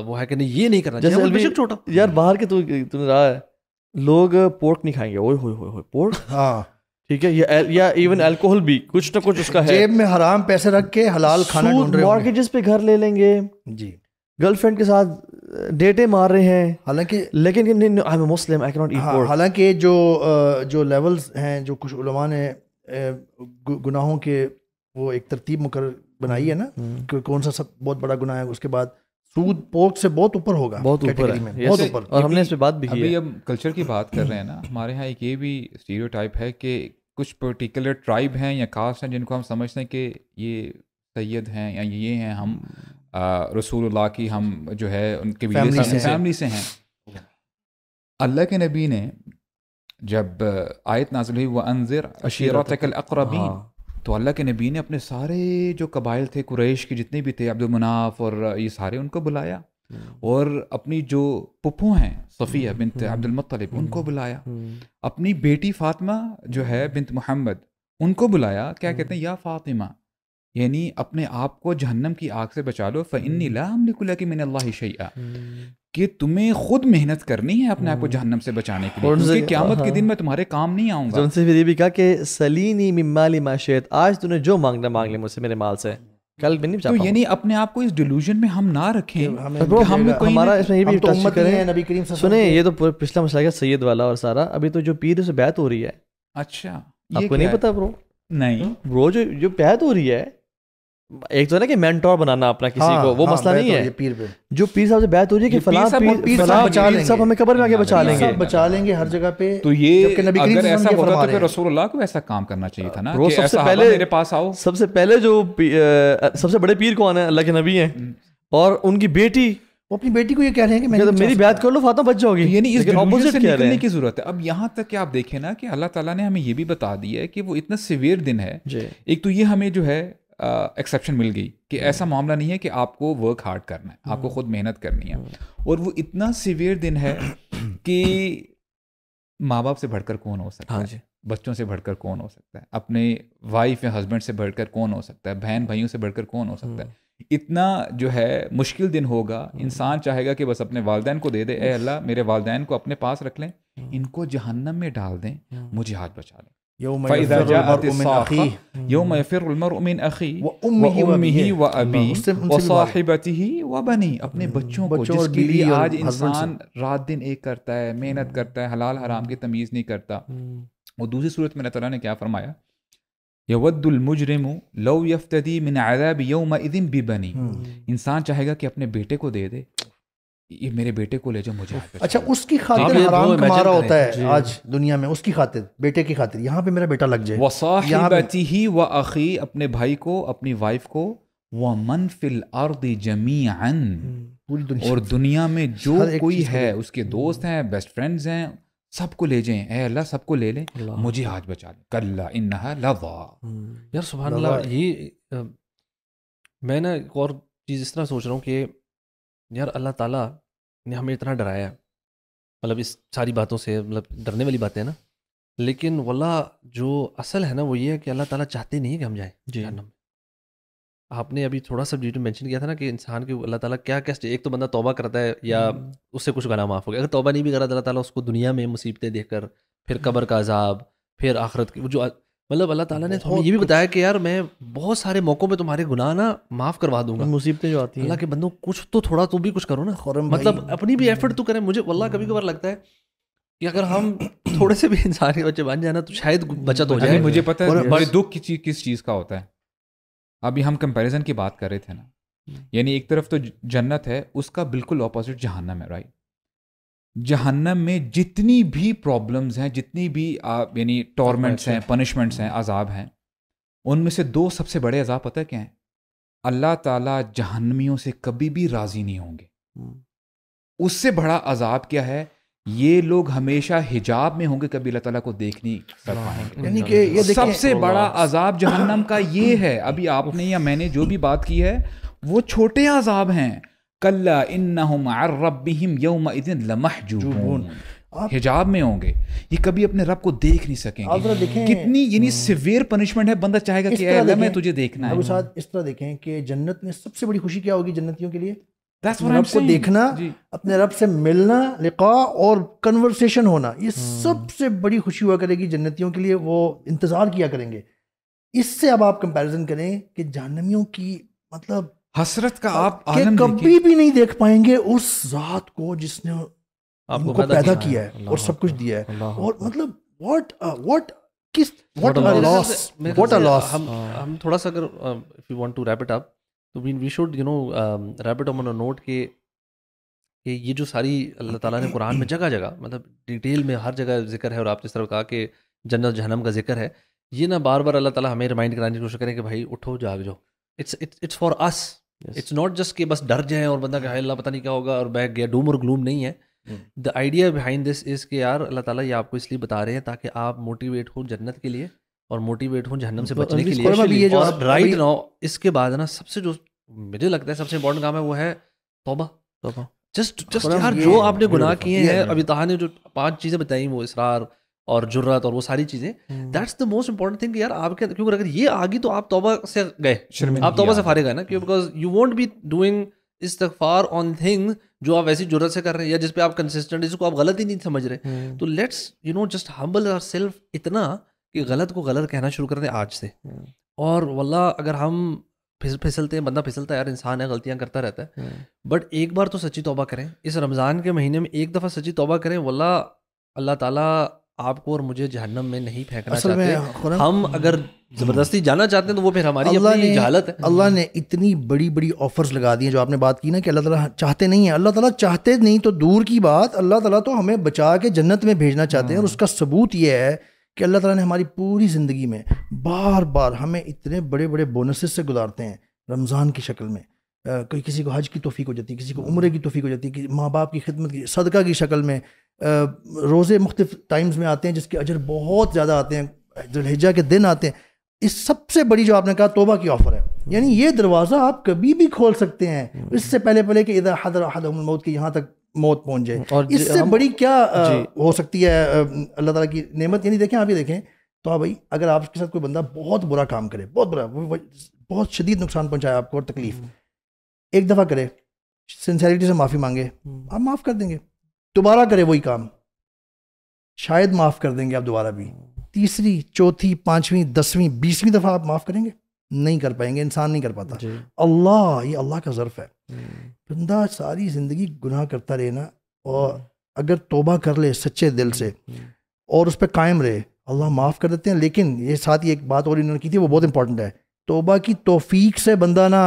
وہ ہے کہ نہیں یہ نہیں کرنا چاہیے. جیسے چھوٹا یار باہر کے تو نے رہا ہے, لوگ پورک نہیں کھائیں گے, اوئے ہوئے ہوئے پورک, ہاں ٹھیک ہے, یا ایون الکوہل بھی کچھ نہ کچھ اس کا ہے, جیب میں حرام پیسے رکھ کے حلال کھانا ڈھونڈ رہے ہیں, مارگیجز پہ گھر لے لیں گے, جی گرل فرینڈ کے ساتھ ڈیٹے مار رہے ہیں, حالانکہ لیکن I am Muslim I can't eat pork. حالانکہ جو لیولز ہیں, جو کچھ علماء نے گناہوں کے وہ ایک ترتیب مقرر بنائی ہے نا, کہ کون سا سب بہت بڑا گناہ ہے, اس کے بعد سود پورک سے بہت اوپر ہوگا, بہت اوپر ہے, بہت اوپر. اور ہم نے اس پہ بات بھی کی ہے. ابھی اب کلچر کی بات کر رہے ہیں نا, ہمارے یہاں ایک یہ بھی اسٹیریوٹائپ ہے کہ کچھ پرٹیکولر ٹرائب ہیں یا کاسٹ ہیں جن کو ہم سمجھتے ہیں کہ یہ سید ہیں یا یہ ہیں, ہم رسول اللہ کی ہم جو ہے ان کے فیملی سے ہیں. اللہ کے نبی نے جب آیت نازل ہوئی وَأَنذِرْ عَشِيرَتَكَ الْأَقْرَبِينَ, تو اللہ کے نبی نے اپنے سارے جو قبائل تھے قریش کے جتنے بھی تھے, عبد المناف اور یہ سارے, ان کو بلایا, اور اپنی جو پپھو ہیں صفیہ بنت عبد المطلب ان کو بلایا, اپنی بیٹی فاطمہ جو ہے بنت محمد ان کو بلایا. کیا کہتے ہیں, یا فاطمہ, یعنی اپنے آپ کو جہنم کی آگ سے بچا لو, فإنی لا أملك لك من اللہ شیئا, کہ تمہیں خود محنت کرنی ہے اپنے آپ کو جہنم سے بچانے کے لیے, کیونکہ قیامت کے دن میں تمہارے کام نہیں آؤں گا. ان سے پھر یہ بھی کہا کہ سلینی من مالی ما شئت, آج تو نے جو مانگنا مانگ لے مجھ سے میرے مال سے, کل بھی نہیں تو یعنی اپنے آپ کو اس ڈیلوژن میں ہم نہ رکھیں کہ ہم کوئی ہمارا اس میں یہ بھی ہم تو ٹچ امت کریں. ہیں نبی کریم صلی اللہ علیہ سنیں وسلم یہ تو پچھلا مسئلہ ہے سید والا اور سارا. ابھی تو جو پیر سے بیعت ہو رہی ہے, اچھا آپ کو نہیں پتا برو؟ نہیں برو جو بیعت ہو رہی ہے, ایک تو ہے نا کہ مینٹور بنانا اپنا کسی کو, وہ مسئلہ نہیں ہے. پیر پہ جو پیر صاحب سے بیعت ہو رہی ہے کہ فلاں پیر صاحب ہمیں قبر میں آگے بچا لیں گے, بچا لیں گے ہر جگہ پہ. تو یہ جبکہ نبی کریم اگر صلی اللہ ایسا علیہ وسلم ہوتا فرما تو رہے پھر ہیں. رسول اللہ کو ایسا کام کرنا چاہیے تھا نا برو کہ صحابہ میرے پاس آؤ. سب سے پہلے جو سب سے بڑے پیر کون ہیں؟ اللہ کے نبی ہیں, اور ان کی بیٹی وہ اپنی بیٹی کو یہ کہہ رہے ہیں کہ میں میری بیعت کر لو فاطمہ بچ جاؤ گی. یعنی اس ڈیلوژن سے کیا نکلنے کی ضرورت ہے. اب یہاں تک کہ آپ دیکھیں نا کہ اللہ تعالیٰ نے ہمیں یہ بھی بتا دیا ہے کہ وہ اتنا سیویئر دن ہے. ایک تو یہ ہمیں جو ہے ایکسیپشن مل گئی کہ ایسا معاملہ نہیں ہے کہ آپ کو ورک ہارڈ کرنا ہے, آپ کو خود محنت کرنی ہے. اور وہ اتنا سیویئر دن ہے کہ ماں باپ سے بڑھ کر کون ہو سکتا ہے, بچوں سے بڑھ کر کون ہو سکتا ہے, اپنے وائف یا ہسبینڈ سے بڑھ کر کون ہو سکتا ہے, بہن بھائیوں سے بڑھ کر کون ہو سکتا ہے. اتنا جو ہے مشکل دن ہوگا. انسان چاہے گا کہ بس اپنے والدین کو دے دے, اے اللہ میرے والدین کو اپنے پاس رکھ لیں, ان کو جہنم میں ڈال دیں, مجھے ہاتھ بچا لیں. فَإِذَا جَاءَتِ الصَّاخَّةُ يَوْمَ يَفِرُّ الْمَرْءُ مِنْ أَخِيهِ وَأُمِّهِ وَأَبِيهِ وَصَاحِبَتِهِ وَبَنِيهِ. اپنے بچوں کو جس کے لیے آج انسان رات دن ایک کرتا ہے, محنت کرتا ہے, حلال حرام کی تمیز نہیں کرتا. اور دوسری صورت میں اللہ تعالیٰ نے کیا فرمایا, یود المجرم لو یفتدی من عذاب یومئذ ببنی. انسان چاہے گا کہ اپنے بیٹے کو دے دے, یہ میرے بیٹے کو لے جاؤ مجھے. اچھا اس کی خاطر حرام کما رہا ہوتا ہے آج دنیا میں, اس کی خاطر, بیٹے کی خاطر, یہاں پہ میرا بیٹا لگ جائے. وصاحبتہ واخی, اپنے بھائی کو, اپنی وائف کو, ومن فی الارض جمیعا, پوری دنیا, اور دنیا میں جو کوئی ہے, اس کے دوست ہیں, بیسٹ فرینڈز ہیں, سب کو لے جائیں. اے اللہ سب کو لے لیں, مجھے آج بچا لیں. کلا انہا لظا. یار سبحان اللہ. یہ میں نا ایک اور چیز اس طرح سوچ رہا ہوں کہ یار اللہ تعالیٰ نے ہمیں اتنا ڈرایا ہے, مطلب اس ساری باتوں سے, مطلب ڈرنے والی باتیں ہیں نا, لیکن واللہ جو اصل ہے نا وہ یہ ہے کہ اللہ تعالیٰ چاہتے نہیں کہ ہم جائیں جہنم میں. آپ نے ابھی تھوڑا سا ڈیٹیل مینشن کیا تھا نا کہ انسان کے اللہ تعالیٰ کیا کیا, ایک تو بندہ توبہ کرتا ہے یا اس سے کچھ گناہ معاف ہو گیا, اگر توبہ نہیں بھی کرا اللہ تعالیٰ اس کو دنیا میں مصیبتیں دیکھ کر, پھر قبر کا عذاب, پھر آخرت کی جو, مطلب اللہ تعالیٰ نے ہمیں یہ بھی بتایا کہ یار میں بہت سارے موقعوں پہ تمہارے گناہ نا معاف کروا دوں گا. مصیبتیں جو آتی ہیں اللہ کے بندوں کچھ تو تھوڑا تو بھی کچھ کرو نا, مطلب اپنی بھی ایفرٹ تو کریں. مجھے واللہ کبھی کبھار لگتا ہے کہ اگر ہم تھوڑے سے بھی انسان کے بچے بن جائیں نا تو شاید بچت ہو جائے. مجھے پتہ ہے بڑے دکھ کی چیز کس چیز کا ہوتا ہے. ابھی ہم کمپیریزن کی بات کر رہے تھے نا, یعنی ایک طرف تو جنت ہے, اس کا بالکل اپوزٹ جہنم ہے, رائٹ. جہنم میں جتنی بھی پرابلمز ہیں, جتنی بھی یعنی ٹورمنٹس ہیں, پنشمنٹس ہیں, عذاب ہیں, ان میں سے دو سب سے بڑے عذاب پتہ کیا ہیں؟ اللہ تعالیٰ جہنمیوں سے کبھی بھی راضی نہیں ہوں گے. اس سے بڑا عذاب کیا ہے, یہ لوگ ہمیشہ حجاب میں ہوں گے, کبھی اللہ تعالیٰ کو دیکھ نہیں کر پائیں گے. یعنی کہ یہ سب سے بڑا عذاب جہنم کا یہ ہے. ابھی آپ نے یا میں نے جو بھی بات کی ہے وہ چھوٹے عذاب ہیں. کلا انہم عن ربہم یومئذ لمحجوبون, حجاب میں ہوں گے, یہ کبھی اپنے رب کو دیکھ نہیں سکیں گے. کتنی یعنی سیویئر پنشمنٹ ہے, بندہ چاہے گا کہ اے اللہ میں تجھے دیکھنا ہے. ابو سعد اس طرح دیکھیں کہ جنت میں سب سے بڑی خوشی کیا ہوگی جنتیوں کے لیے؟ That's what I'm رب کو saying. دیکھنا, اپنے رب سے ملنا, لقاء اور کنورسیشن ہونا, یہ سب سے بڑی خوشی ہوا کرے گی جنتیوں کے لیے. وہ انتظار کیا کریں گے. اس سے اب آپ کمپیریزن کریں کہ جہنمیوں کی مطلب حسرت کا آپ کہ عالم کبھی بھی نہیں دیکھ پائیں گے اس ذات کو جس نے آپ کو پیدا کیا ہے اور سب کچھ دیا ہے. اور مطلب what a loss. ہم تھوڑا سا اگر if you want to wrap it up تو we should wrap it up on a note کہ یہ جو ساری اللہ تعالیٰ نے قرآن میں جگہ جگہ مطلب ڈیٹیل میں ہر جگہ ذکر ہے, اور آپ جس طرح کہا کہ جنت جہنم کا ذکر ہے, یہ نا بار بار اللہ تعالیٰ ہمیں ریمائنڈ کرانے کی کوشش کریں کہ بھائی اٹھو جاگ جاؤ. It's for us, it's not just کہ بس ڈر جائیں اور بندہ کہ اللہ پتہ نہیں کیا ہوگا اور بیٹھ گیا, ڈوم اور گلوم نہیں ہے. دا آئیڈیا بہائنڈ دس از کہ یار اللہ تعالیٰ یہ آپ کو اس لیے بتا رہے ہیں تاکہ آپ موٹیویٹ ہوں جنت کے لیے اور موٹیویٹ ہوں جہنم سے بچنے کے لیے. اور رائٹ ناؤ اس کے بعد نا سب سے جو مجھے لگتا ہے سب سے امپورٹنٹ کام ہے وہ ہے توبہ. جسٹ یار جو آپ نے گناہ کیے ہیں, ابھی طاہر نے جو 5 چیزیں بتائیں, وہ اصرار اور جرات اور وہ ساری چیزیں, that's the most important thing کہ یار آپ کے, کیونکہ اگر یہ آ گئی تو آپ توبہ سے گئے, آپ توبہ سے فارغ گئے نا, because you won't be doing استغفار آن تھنگ جو آپ ایسی جرت سے کر رہے ہیں یا جس پہ آپ کنسسٹنٹ, جس کو آپ غلط ہی نہیں سمجھ رہے. تو let's just humble ourself اتنا کہ غلط کو غلط کہنا شروع کر دیں آج سے. اور واللہ اگر ہم پھسلتے ہیں, بندہ پھسلتا ہے یار, انسان ہے, غلطیاں کرتا رہتا ہے, بٹ ایک بار تو سچی توبہ کریں. اس رمضان کے مہینے میں ایک دفعہ سچی توبہ کریں, واللہ اللہ تعالیٰ آپ کو اور مجھے جہنم میں نہیں پھینکنا چاہتے. ہم اگر زبردستی جانا چاہتے ہیں تو وہ پھر ہماری اپنی جہالت ہے. اللہ نے اتنی بڑی بڑی آفرز لگا دی ہیں, جو آپ نے بات کی نا کہ اللہ تعالیٰ چاہتے نہیں ہیں. اللہ تعالیٰ چاہتے نہیں تو دور کی بات, اللہ تعالیٰ تو ہمیں بچا کے جنت میں بھیجنا چاہتے ہیں. اور اس کا ثبوت یہ ہے کہ اللہ تعالیٰ نے ہماری پوری زندگی میں بار بار ہمیں اتنے بڑے بڑے بونسز سے گزارتے ہیں. رمضان کی شکل میں, کوئی کسی کو حج کی توفیق ہو جاتی ہے, کسی کو عمرے کی توفیق ہو جاتی ہے, ماں باپ کی خدمت کی, صدقہ کی شکل میں, روزے مختلف ٹائمز میں آتے ہیں جس کے اجر بہت زیادہ آتے ہیں, ذوالحجہ کے دن آتے ہیں. اس سب سے بڑی جو آپ نے کہا توبہ کی آفر ہے, یعنی یہ دروازہ آپ کبھی بھی کھول سکتے ہیں, اس سے پہلے کہ اذا حضر احدهم الموت کی یہاں تک موت پہنچ جائے. اور اس سے بڑی کیا ہو سکتی ہے اللہ تعالیٰ کی نعمت. یعنی دیکھیں, آپ یہ دیکھیں تو بھائی اگر آپ کے ساتھ کوئی بندہ بہت برا کام کرے, بہت برا, بہت شدید نقصان پہنچایا آپ کو اور تکلیف, ایک دفعہ کرے, سنسیریٹی سے معافی مانگے, آپ معاف کر دیں گے. دوبارہ کرے وہی کام, شاید معاف کر دیں گے آپ دوبارہ بھی. تیسری, چوتھی, پانچویں, 10ویں, 20ویں دفعہ آپ معاف کریں گے؟ نہیں کر پائیں گے, انسان نہیں کر پاتا. اللہ, یہ اللہ کا ظرف ہے. بندہ ساری زندگی گناہ کرتا رہے نا, اور اگر توبہ کر لے سچے دل سے اور اس پہ قائم رہے, اللہ معاف کر دیتے ہیں. لیکن یہ ساتھ ہی ایک بات اور انہوں نے کی تھی, وہ بہت امپورٹنٹ ہے, توبہ کی توفیق سے بندہ نہ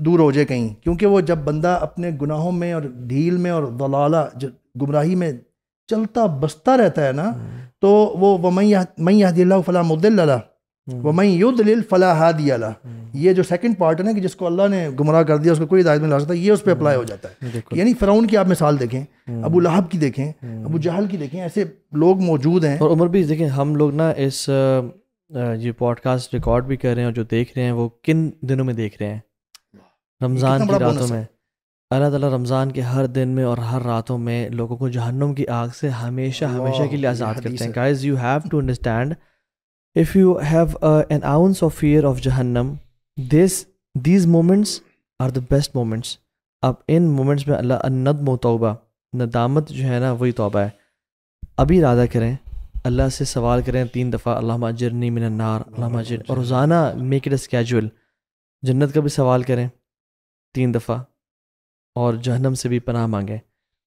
دور ہو جائے کہیں, کیونکہ وہ جب بندہ اپنے گناہوں میں اور ڈھیل میں اور ضلالہ گمراہی میں چلتا بستا رہتا ہے نا, تو وہ وَمَن يَهْدِ اللَّهُ فَلَا مُضِلَّ لَهُ وَمَن يُضْلِلْ فَلَا هَادِيَ لَهُ. یہ جو سیکنڈ پارٹ ہے نا, کہ جس کو اللہ نے گمراہ کر دیا اس کو کوئی ہدایت میں لا سکتا, یہ اس پہ اپلائی ہو جاتا ہے. یعنی فرعون کی آپ مثال دیکھیں, ابو لہب کی دیکھیں, ابو جہل کی دیکھیں, ایسے لوگ موجود ہیں. اور عمر بھی دیکھیں, ہم لوگ نا اس یہ پوڈ کاسٹ ریکارڈ بھی کر رہے ہیں, اور جو دیکھ رہے ہیں وہ کن دنوں میں دیکھ رہے ہیں؟ رمضان کی راتوں میں. اللہ تعالیٰ رمضان کے ہر دن میں اور ہر راتوں میں لوگوں کو جہنم کی آگ سے ہمیشہ ہمیشہ کے لیے آزاد کرتے ہیں. Guys, you have to understand, if you have an ounce of fear of Jahannam, these moments are the best moments. اب ان مومنٹس میں اللہ الندم و توبہ, ندامت جو ہے نا وہی توبہ ہے. ابھی ارادہ کریں, اللہ سے سوال کریں 3 دفعہ, اللہم اجرنی من النار, اللہم اجرنی, اور روزانہ میک اٹ اے اسکیجول. جنت کا بھی سوال کریں 3 دفعہ, اور جہنم سے بھی پناہ مانگیں,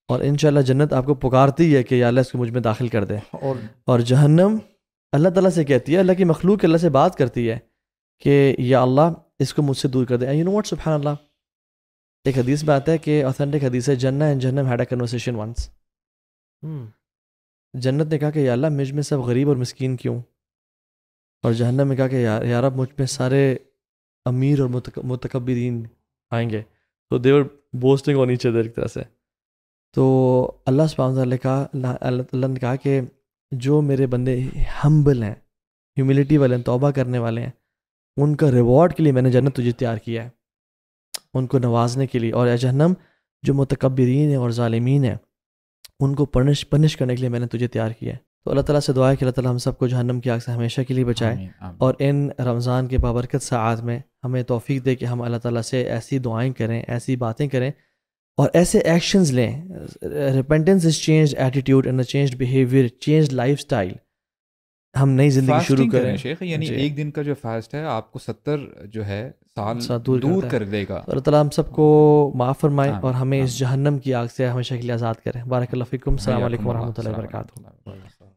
اور انشاءاللہ جنت آپ کو پکارتی ہے کہ یا اللہ اس کو مجھ میں داخل کر دے. اور جہنم اللہ تعالیٰ سے کہتی ہے, اللہ کی مخلوق اللہ سے بات کرتی ہے کہ یا اللہ اس کو مجھ سے دور کر دے. یو نو واٹ, سبحان اللہ, ایک حدیث میں آتا ہے کہ اوتھینٹک حدیث ہے, جنہ اینڈ جہنم ہیڈ اے کنورسیشن ونس. جنت نے کہا کہ یا اللہ مجھ میں سب غریب اور مسکین کیوں, اور جہنم نے کہا کہ یا رب مجھ میں سارے امیر اور متکبرین آئیں گے. تو they were boasting on each other ایک طرح سے. تو اللہ سبحانہ وتعالیٰ نے کہا, اللہ نے کہا کہ جو میرے بندے ہمبل ہیں, ہیوملٹی والے ہیں, توبہ کرنے والے ہیں, ان کا ریوارڈ کے لیے میں نے جنت تجھے تیار کیا ہے, ان کو نوازنے کے لیے. اور اے جہنم, جو متکبرین ہیں اور ظالمین ہیں ان کو پنش کرنے کے لیے میں نے تجھے تیار کیا ہے. تو اللہ تعالیٰ سے دعا ہے کہ اللہ تعالیٰ ہم سب کو جہنم کی آگ سے ہمیشہ کے لیے بچائے, اور ان رمضان کے بابرکت ساعات میں ہمیں توفیق دے کہ ہم اللہ تعالیٰ سے ایسی دعائیں کریں, ایسی باتیں کریں, اور ایسے ایکشنز لیں. Repentance is changed attitude and changed behaviour, changed life style. ہم نئی زندگی شروع کریں شیخ, یعنی ایک دن کا جو فاسٹ ہے آپ کو 70 جو ہے سال دور کر دے گا. اللہ تعالیٰ ہم سب کو معاف فرمائے اور ہمیں اس جہنم کی آگ سے ہمیشہ کے لیے آزاد کریں. بارک اللہ فیکم. السلام علیکم ورحمۃ اللہ وبرکاتہ.